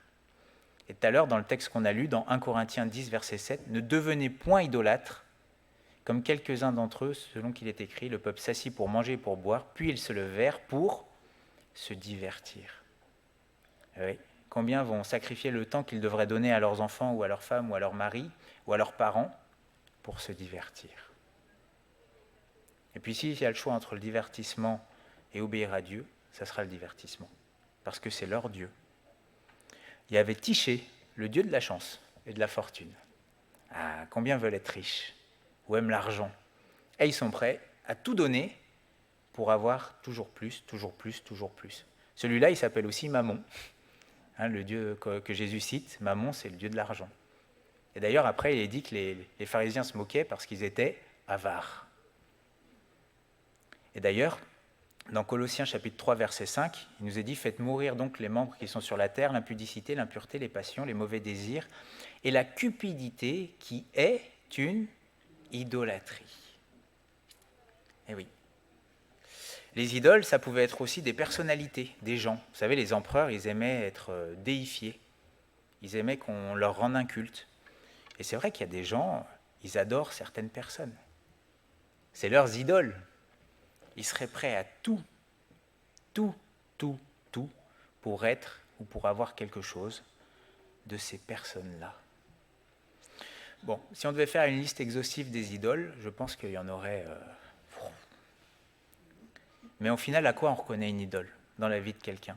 Et tout à l'heure, dans le texte qu'on a lu, dans 1 Corinthiens 10 verset 7, « Ne devenez point idolâtres, comme quelques-uns d'entre eux, selon qu'il est écrit, le peuple s'assit pour manger et pour boire, puis ils se levèrent pour se divertir. » Oui. Combien vont sacrifier le temps qu'ils devraient donner à leurs enfants ou à leurs femmes ou à leurs maris ou à leurs parents pour se divertir? Et puis s'il y a le choix entre le divertissement et obéir à Dieu, ça sera le divertissement, parce que c'est leur Dieu. Il y avait Tyché, le dieu de la chance et de la fortune. Ah, combien veulent être riches ou aiment l'argent? Et ils sont prêts à tout donner pour avoir toujours plus, toujours plus, toujours plus. Celui-là, il s'appelle aussi Mammon. Hein, le dieu que Jésus cite, Mammon, c'est le dieu de l'argent. Et d'ailleurs, après, il est dit que les pharisiens se moquaient parce qu'ils étaient avares. Et d'ailleurs, dans Colossiens chapitre 3, verset 5, il nous est dit « Faites mourir donc les membres qui sont sur la terre, l'impudicité, l'impureté, les passions, les mauvais désirs et la cupidité qui est une idolâtrie. » Eh oui. Les idoles, ça pouvait être aussi des personnalités, des gens. Vous savez, les empereurs, ils aimaient être déifiés. Ils aimaient qu'on leur rende un culte. Et c'est vrai qu'il y a des gens, ils adorent certaines personnes. C'est leurs idoles. Ils seraient prêts à tout pour être ou pour avoir quelque chose de ces personnes-là. Bon, si on devait faire une liste exhaustive des idoles, je pense qu'il y en aurait... Mais au final, à quoi on reconnaît une idole dans la vie de quelqu'un?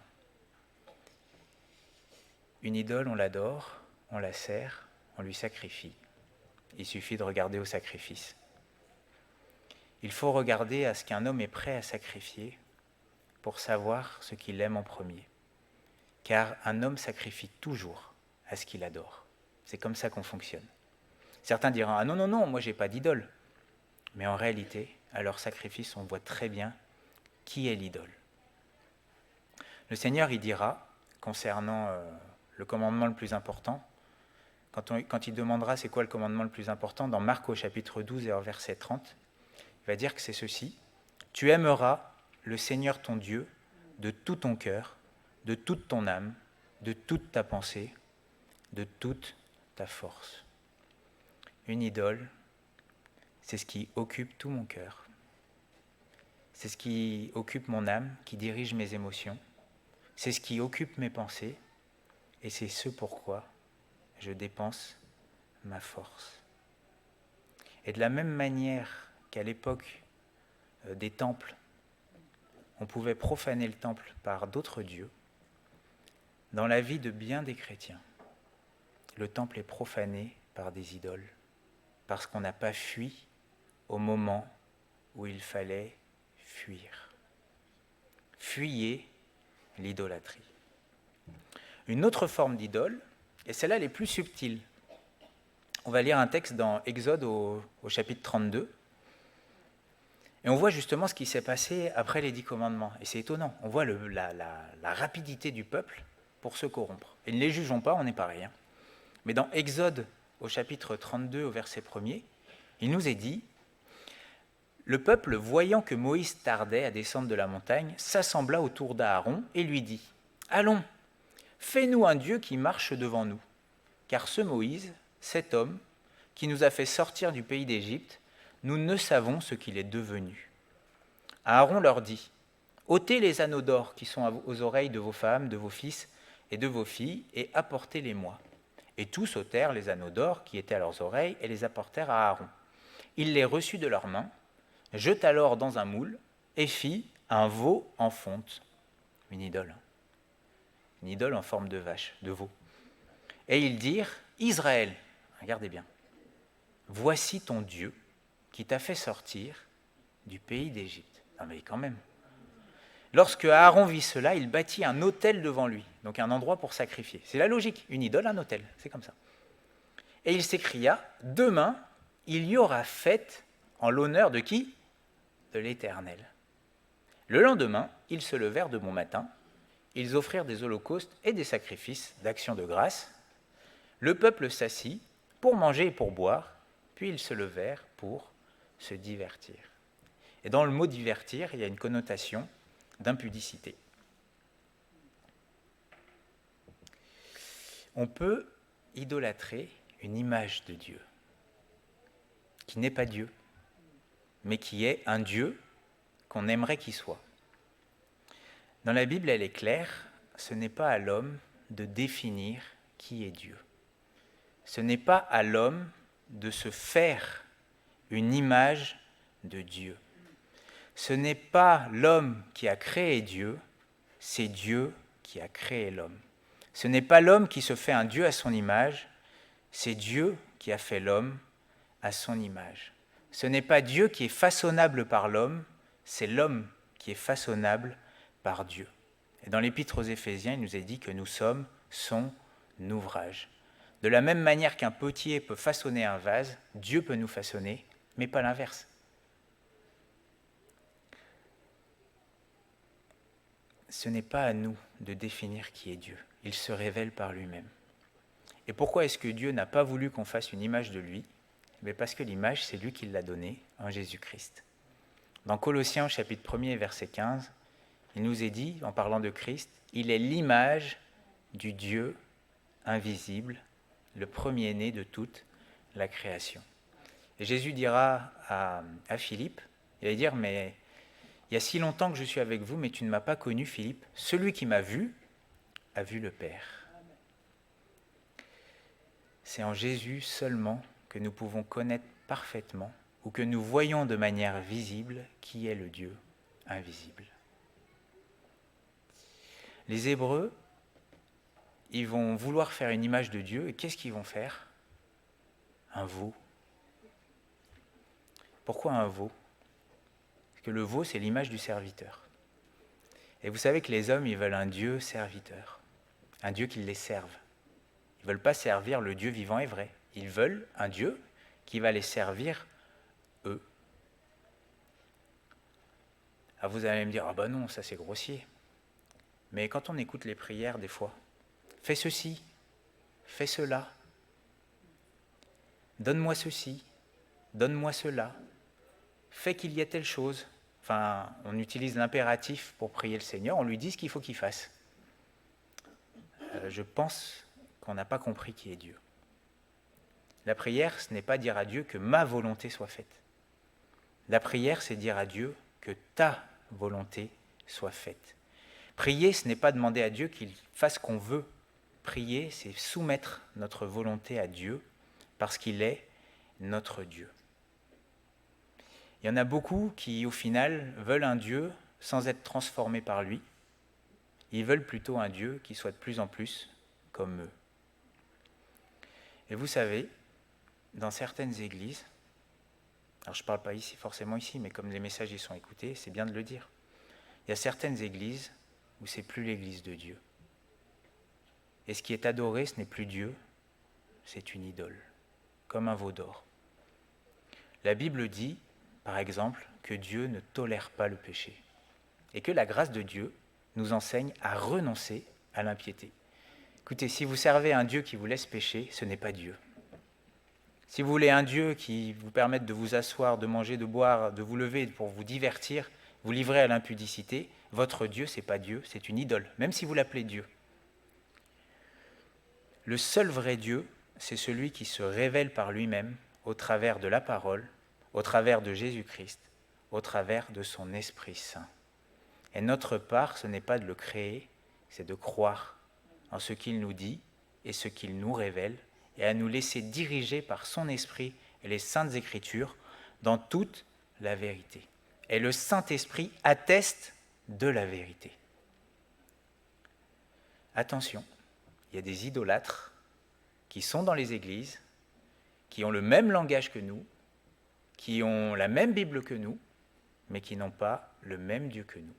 Une idole, on l'adore, on la sert, on lui sacrifie. Il suffit de regarder au sacrifice. Il faut regarder à ce qu'un homme est prêt à sacrifier pour savoir ce qu'il aime en premier. Car un homme sacrifie toujours à ce qu'il adore. C'est comme ça qu'on fonctionne. Certains diront « Ah non, non, non, moi j'ai pas d'idole ». Mais en réalité, à leur sacrifice, on voit très bien qui est l'idole. Le Seigneur, il dira, concernant le commandement le plus important, quand il demandera c'est quoi le commandement le plus important, dans Marc au chapitre 12 et au verset 30, il va dire que c'est ceci: « Tu aimeras le Seigneur ton Dieu de tout ton cœur, de toute ton âme, de toute ta pensée, de toute ta force. » Une idole, c'est ce qui occupe tout mon cœur. C'est ce qui occupe mon âme, qui dirige mes émotions. C'est ce qui occupe mes pensées. Et c'est ce pourquoi je dépense ma force. Et de la même manière qu'à l'époque des temples, on pouvait profaner le temple par d'autres dieux, dans la vie de bien des chrétiens, le temple est profané par des idoles, parce qu'on n'a pas fui au moment où il fallait fuir. Fuyez l'idolâtrie. Une autre forme d'idole, et celle-là elle est plus subtile. On va lire un texte dans Exode au chapitre 32, et on voit justement ce qui s'est passé après les 10 commandements. Et c'est étonnant, on voit la rapidité du peuple pour se corrompre. Et ne les jugeons pas, on n'est pas rien. Mais dans Exode au chapitre 32, au verset 1er, il nous est dit « Le peuple, voyant que Moïse tardait à descendre de la montagne, s'assembla autour d'Aaron et lui dit « Allons, fais-nous un Dieu qui marche devant nous, car ce Moïse, cet homme, qui nous a fait sortir du pays d'Égypte, nous ne savons ce qu'il est devenu. Aaron leur dit, ôtez les anneaux d'or qui sont aux oreilles de vos femmes, de vos fils et de vos filles, et apportez-les-moi. Et tous ôtèrent les anneaux d'or qui étaient à leurs oreilles et les apportèrent à Aaron. Il les reçut de leurs mains, jeta l'or dans un moule et fit un veau en fonte, une idole en forme de vache, de veau. Et ils dirent, Israël, regardez bien, voici ton Dieu qui t'a fait sortir du pays d'Égypte. Non mais quand même. Lorsque Aaron vit cela, il bâtit un autel devant lui, donc un endroit pour sacrifier. C'est la logique, une idole, un autel, c'est comme ça. Et il s'écria, demain, il y aura fête en l'honneur de qui ? De l'Éternel. Le lendemain, ils se levèrent de bon matin, ils offrirent des holocaustes et des sacrifices d'action de grâce. Le peuple s'assit pour manger et pour boire, puis ils se levèrent pour se divertir. Et dans le mot divertir, il y a une connotation d'impudicité. On peut idolâtrer une image de Dieu, qui n'est pas Dieu, mais qui est un Dieu qu'on aimerait qu'il soit. Dans la Bible, elle est claire, ce n'est pas à l'homme de définir qui est Dieu. Ce n'est pas à l'homme de se faire une image de Dieu. Ce n'est pas l'homme qui a créé Dieu, c'est Dieu qui a créé l'homme. Ce n'est pas l'homme qui se fait un Dieu à son image, c'est Dieu qui a fait l'homme à son image. Ce n'est pas Dieu qui est façonnable par l'homme, c'est l'homme qui est façonnable par Dieu. Et dans l'Épître aux Éphésiens, il nous est dit que nous sommes son ouvrage. De la même manière qu'un potier peut façonner un vase, Dieu peut nous façonner, mais pas l'inverse. Ce n'est pas à nous de définir qui est Dieu. Il se révèle par lui-même. Et pourquoi est-ce que Dieu n'a pas voulu qu'on fasse une image de lui ? Mais parce que l'image, c'est lui qui l'a donnée en Jésus-Christ. Dans Colossiens, chapitre 1er, verset 15, il nous est dit, en parlant de Christ, « Il est l'image du Dieu invisible, le premier-né de toute la création. » Et Jésus dira à Philippe, il va dire, « Mais il y a si longtemps que je suis avec vous, mais tu ne m'as pas connu, Philippe. Celui qui m'a vu a vu le Père. » C'est en Jésus seulement que nous pouvons connaître parfaitement ou que nous voyons de manière visible qui est le Dieu invisible. Les Hébreux, ils vont vouloir faire une image de Dieu, et qu'est-ce qu'ils vont faire ? Un veau. Pourquoi un veau ? Parce que le veau, c'est l'image du serviteur. Et vous savez que les hommes, ils veulent un Dieu serviteur, un Dieu qui les serve. Ils ne veulent pas servir le Dieu vivant et vrai. Ils veulent un Dieu qui va les servir eux. Ah, vous allez me dire, ah ben non, ça c'est grossier. Mais quand on écoute les prières des fois, fais ceci, fais cela, donne-moi ceci, donne-moi cela, fais qu'il y ait telle chose. Enfin, on utilise l'impératif pour prier le Seigneur, on lui dit ce qu'il faut qu'il fasse. Je pense qu'on n'a pas compris qui est Dieu. La prière, ce n'est pas dire à Dieu que ma volonté soit faite. La prière, c'est dire à Dieu que ta volonté soit faite. Prier, ce n'est pas demander à Dieu qu'il fasse ce qu'on veut. Prier, c'est soumettre notre volonté à Dieu parce qu'il est notre Dieu. Il y en a beaucoup qui, au final, veulent un Dieu sans être transformés par lui. Ils veulent plutôt un Dieu qui soit de plus en plus comme eux. Et vous savez, dans certaines églises, alors je ne parle pas ici, forcément ici, mais comme les messages y sont écoutés, c'est bien de le dire. Il y a certaines églises où c'est plus l'église de Dieu. Et ce qui est adoré, ce n'est plus Dieu, c'est une idole, comme un veau d'or. La Bible dit, par exemple, que Dieu ne tolère pas le péché et que la grâce de Dieu nous enseigne à renoncer à l'impiété. Écoutez, si vous servez un Dieu qui vous laisse pécher, ce n'est pas Dieu. Si vous voulez un Dieu qui vous permette de vous asseoir, de manger, de boire, de vous lever pour vous divertir, vous livrer à l'impudicité, votre Dieu, ce n'est pas Dieu, c'est une idole, même si vous l'appelez Dieu. Le seul vrai Dieu, c'est celui qui se révèle par lui-même au travers de la parole, au travers de Jésus-Christ, au travers de son Esprit Saint. Et notre part, ce n'est pas de le créer, c'est de croire en ce qu'il nous dit et ce qu'il nous révèle, et à nous laisser diriger par son Esprit et les Saintes Écritures dans toute la vérité. Et le Saint-Esprit atteste de la vérité. Attention, il y a des idolâtres qui sont dans les églises, qui ont le même langage que nous, qui ont la même Bible que nous, mais qui n'ont pas le même Dieu que nous.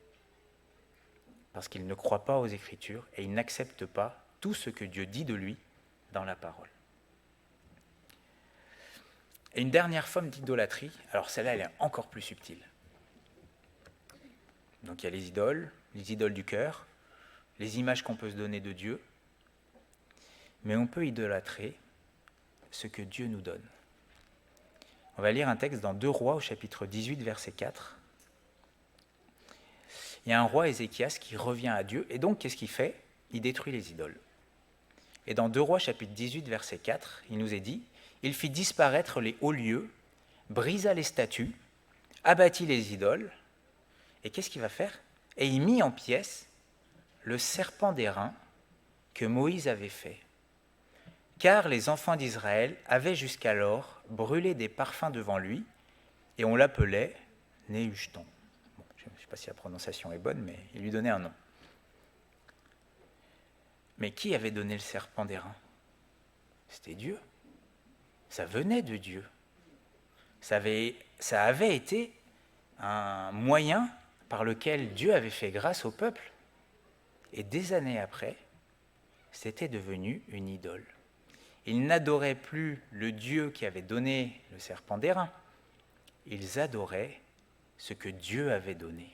Parce qu'ils ne croient pas aux Écritures et ils n'acceptent pas tout ce que Dieu dit de lui dans la parole. Et une dernière forme d'idolâtrie, alors celle-là, elle est encore plus subtile. Donc il y a les idoles du cœur, les images qu'on peut se donner de Dieu, mais on peut idolâtrer ce que Dieu nous donne. On va lire un texte dans 2 Rois au chapitre 18, verset 4. Il y a un roi Ézéchias qui revient à Dieu, et donc qu'est-ce qu'il fait? Il détruit les idoles. Et dans 2 Rois chapitre 18, verset 4, il nous est dit « Il fit disparaître les hauts lieux, brisa les statues, abattit les idoles, et qu'est-ce qu'il va faire? Et il mit en pièces le serpent d'airain que Moïse avait fait. Car les enfants d'Israël avaient jusqu'alors brûlé des parfums devant lui, et on l'appelait Néhushtan. » Bon, je ne sais pas si la prononciation est bonne, mais il lui donnait un nom. Mais qui avait donné le serpent d'airain? C'était Dieu. Ça venait de Dieu. Ça avait été un moyen par lequel Dieu avait fait grâce au peuple. Et des années après, c'était devenu une idole. Ils n'adoraient plus le Dieu qui avait donné le serpent d'airain. Ils adoraient ce que Dieu avait donné.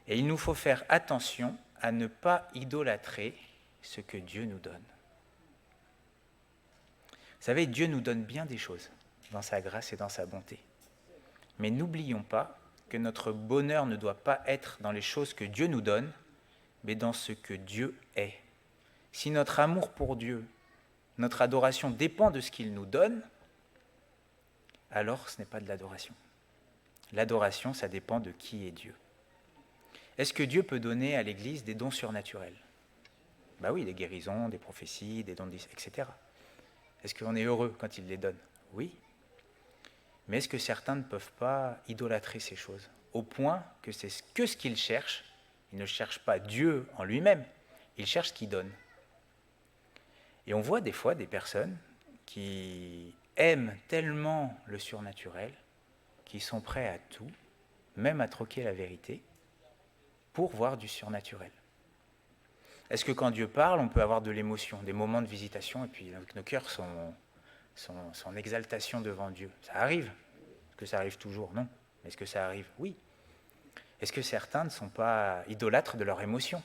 Et il nous faut faire attention à ne pas idolâtrer ce que Dieu nous donne. Vous savez, Dieu nous donne bien des choses dans sa grâce et dans sa bonté. Mais n'oublions pas que notre bonheur ne doit pas être dans les choses que Dieu nous donne, mais dans ce que Dieu est. Si notre amour pour Dieu, notre adoration dépend de ce qu'il nous donne, alors ce n'est pas de l'adoration. L'adoration, ça dépend de qui est Dieu. Est-ce que Dieu peut donner à l'Église des dons surnaturels? Ben oui, des guérisons, des prophéties, des dons, etc. Est-ce qu'on est heureux quand il les donne? Oui. Mais est-ce que certains ne peuvent pas idolâtrer ces choses, au point que c'est que ce qu'ils cherchent? Ils ne cherchent pas Dieu en lui-même, ils cherchent ce qu'il donne. Et on voit des fois des personnes qui aiment tellement le surnaturel, qu'ils sont prêts à tout, même à troquer la vérité, pour voir du surnaturel. Est-ce que quand Dieu parle, on peut avoir de l'émotion, des moments de visitation, et puis nos cœurs sont en exaltation devant Dieu? Ça arrive. Est-ce que ça arrive toujours? Non. Mais est-ce que ça arrive? Oui. Est-ce que certains ne sont pas idolâtres de leurs émotions?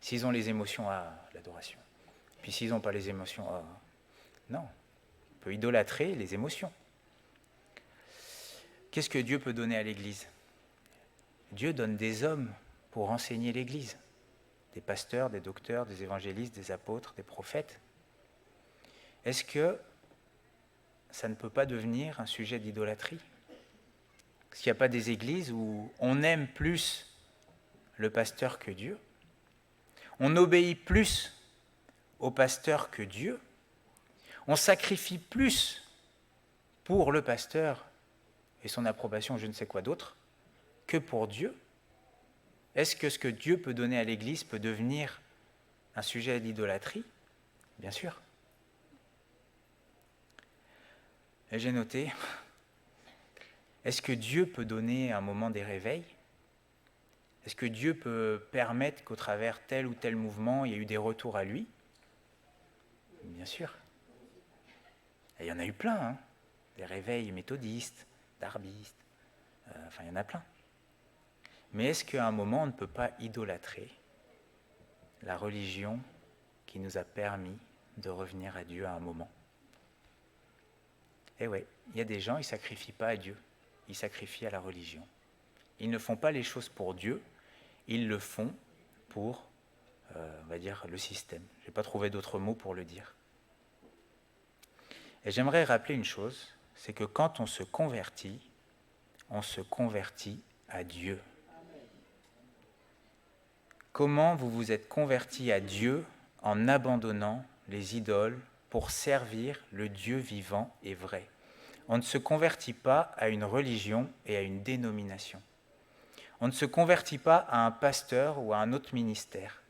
S'ils ont les émotions, l'adoration. Puis s'ils n'ont pas les émotions, non. On peut idolâtrer les émotions. Qu'est-ce que Dieu peut donner à l'Église? Dieu donne des hommes pour enseigner l'Église. Des pasteurs, des docteurs, des évangélistes, des apôtres, des prophètes. Est-ce que ça ne peut pas devenir un sujet d'idolâtrie? Est-ce qu'il n'y a pas des églises où on aime plus le pasteur que Dieu? On obéit plus au pasteur que Dieu? On sacrifie plus pour le pasteur et son approbation, je ne sais quoi d'autre, que pour Dieu? Est-ce que ce que Dieu peut donner à l'Église peut devenir un sujet d'idolâtrie? Bien sûr. Et j'ai noté, est-ce que Dieu peut donner un moment des réveils? Est-ce que Dieu peut permettre qu'au travers tel ou tel mouvement, il y ait eu des retours à lui? Bien sûr. Et il y en a eu plein, hein, des réveils méthodistes, darbistes, il y en a plein. Mais est-ce qu'à un moment, on ne peut pas idolâtrer la religion qui nous a permis de revenir à Dieu à un moment? Eh oui, il y a des gens, ils ne sacrifient pas à Dieu, ils sacrifient à la religion. Ils ne font pas les choses pour Dieu, ils le font pour, on va dire, le système. Je n'ai pas trouvé d'autre mot pour le dire. Et j'aimerais rappeler une chose, c'est que quand on se convertit à Dieu. Comment vous vous êtes converti à Dieu en abandonnant les idoles pour servir le Dieu vivant et vrai? On ne se convertit pas à une religion et à une dénomination. On ne se convertit pas à un pasteur ou à un autre ministère.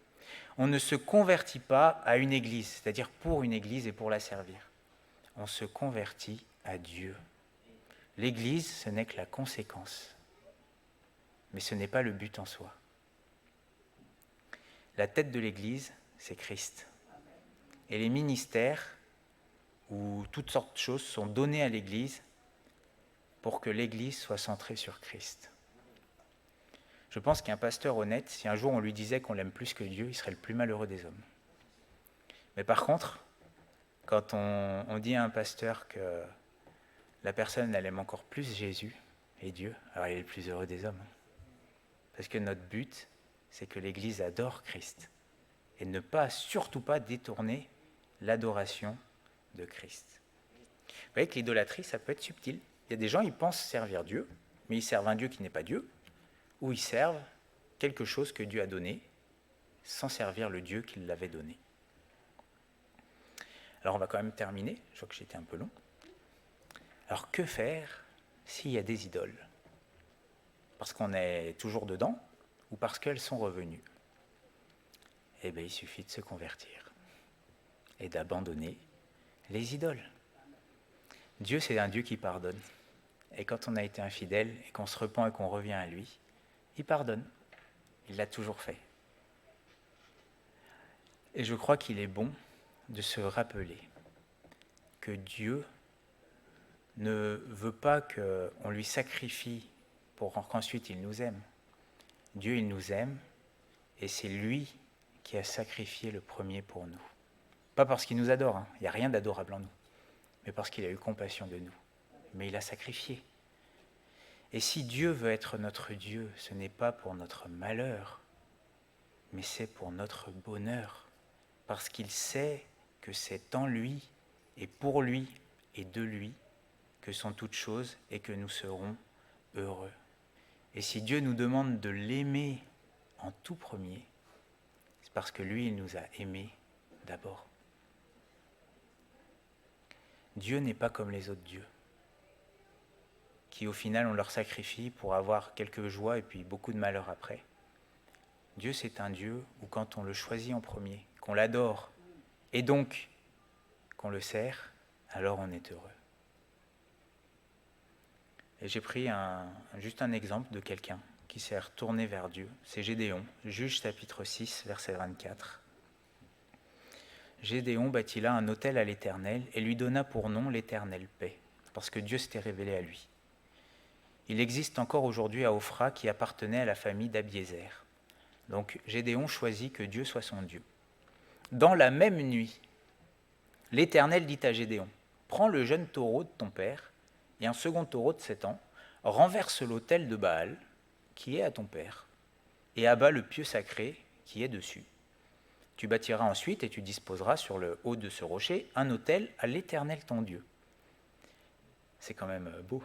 On ne se convertit pas à une église, c'est-à-dire pour une église et pour la servir. On se convertit à Dieu. L'église, ce n'est que la conséquence, mais ce n'est pas le but en soi. La tête de l'église, c'est Christ. Et les ministères ou toutes sortes de choses sont données à l'église pour que l'église soit centrée sur Christ. Je pense qu'un pasteur honnête, si un jour on lui disait qu'on l'aime plus que Dieu, il serait le plus malheureux des hommes. Mais par contre, quand on dit à un pasteur que la personne, elle aime encore plus Jésus et Dieu, alors il est le plus heureux des hommes. Parce que notre but, c'est que l'Église adore Christ et ne pas, surtout pas, détourner l'adoration de Christ. Vous voyez que l'idolâtrie, ça peut être subtil. Il y a des gens, ils pensent servir Dieu, mais ils servent un Dieu qui n'est pas Dieu, ou ils servent quelque chose que Dieu a donné, sans servir le Dieu qui l'avait donné. Alors on va quand même terminer, je vois que j'étais un peu long. Alors que faire s'il y a des idoles? Parce qu'on est toujours dedans ou parce qu'elles sont revenues? Eh bien, il suffit de se convertir et d'abandonner les idoles. Dieu, c'est un Dieu qui pardonne. Et quand on a été infidèle et qu'on se repent et qu'on revient à lui, il pardonne. Il l'a toujours fait. Et je crois qu'il est bon de se rappeler que Dieu ne veut pas qu'on lui sacrifie pour qu'ensuite il nous aime. Dieu, il nous aime et c'est lui qui a sacrifié le premier pour nous. Pas parce qu'il nous adore, il n'y a rien d'adorable en nous, mais parce qu'il a eu compassion de nous. Mais il a sacrifié. Et si Dieu veut être notre Dieu, ce n'est pas pour notre malheur, mais c'est pour notre bonheur. Parce qu'il sait que c'est en lui et pour lui et de lui que sont toutes choses et que nous serons heureux. Et si Dieu nous demande de l'aimer en tout premier, c'est parce que lui, il nous a aimés d'abord. Dieu n'est pas comme les autres dieux, qui au final on leur sacrifie pour avoir quelques joies et puis beaucoup de malheur après. Dieu, c'est un Dieu où quand on le choisit en premier, qu'on l'adore, et donc qu'on le sert, alors on est heureux. Et j'ai pris juste un exemple de quelqu'un qui s'est retourné vers Dieu. C'est Gédéon, Juges chapitre 6, verset 24. Gédéon bâtit là un autel à l'Éternel et lui donna pour nom l'Éternel paix, parce que Dieu s'était révélé à lui. Il existe encore aujourd'hui à Ophra qui appartenait à la famille d'Abiézer. Donc Gédéon choisit que Dieu soit son Dieu. Dans la même nuit, l'Éternel dit à Gédéon, « Prends le jeune taureau de ton père et un second taureau de 7 ans, renverse l'autel de Baal qui est à ton père et abat le pieu sacré qui est dessus. Tu bâtiras ensuite et tu disposeras sur le haut de ce rocher un autel à l'Éternel ton Dieu. » C'est quand même beau.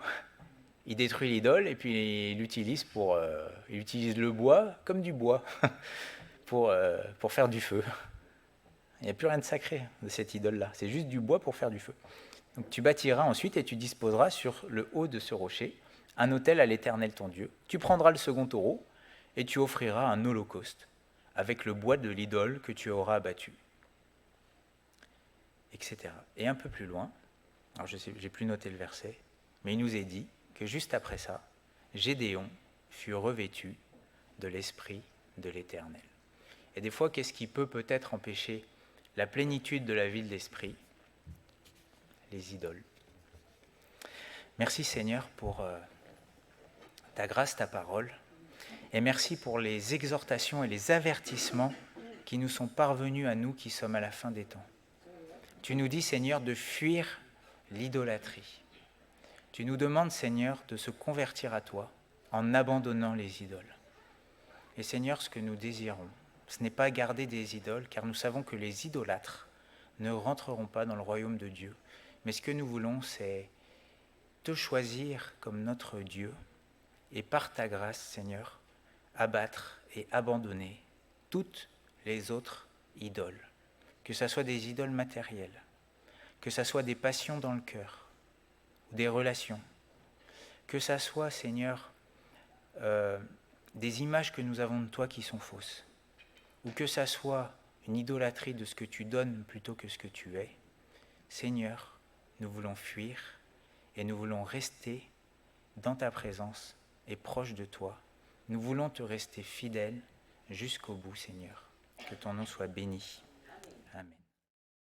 Il détruit l'idole et puis il utilise le bois comme du bois pour faire du feu. Il n'y a plus rien de sacré de cette idole-là. C'est juste du bois pour faire du feu. Donc tu bâtiras ensuite et tu disposeras sur le haut de ce rocher un autel à l'Éternel ton Dieu. Tu prendras le second taureau et tu offriras un holocauste avec le bois de l'idole que tu auras abattu, etc. Et un peu plus loin, alors j'ai plus noté le verset, mais il nous est dit que juste après ça, Gédéon fut revêtu de l'Esprit de l'Éternel. Et des fois, qu'est-ce qui peut peut-être empêcher la plénitude de la vie de l'Esprit? Les idoles. Merci Seigneur pour ta grâce, ta parole, et merci pour les exhortations et les avertissements qui nous sont parvenus à nous qui sommes à la fin des temps. Tu nous dis Seigneur de fuir l'idolâtrie. Tu nous demandes Seigneur de se convertir à toi en abandonnant les idoles. Et Seigneur, ce que nous désirons, ce n'est pas garder des idoles, car nous savons que les idolâtres ne rentreront pas dans le royaume de Dieu, mais ce que nous voulons, c'est te choisir comme notre Dieu et par ta grâce, Seigneur, abattre et abandonner toutes les autres idoles, que ce soit des idoles matérielles, que ce soit des passions dans le cœur, ou des relations, que ce soit, Seigneur, des images que nous avons de toi qui sont fausses, ou que ça soit une idolâtrie de ce que tu donnes plutôt que ce que tu es. Seigneur, nous voulons fuir et nous voulons rester dans ta présence et proche de toi. Nous voulons te rester fidèles jusqu'au bout, Seigneur. Que ton nom soit béni. Amen.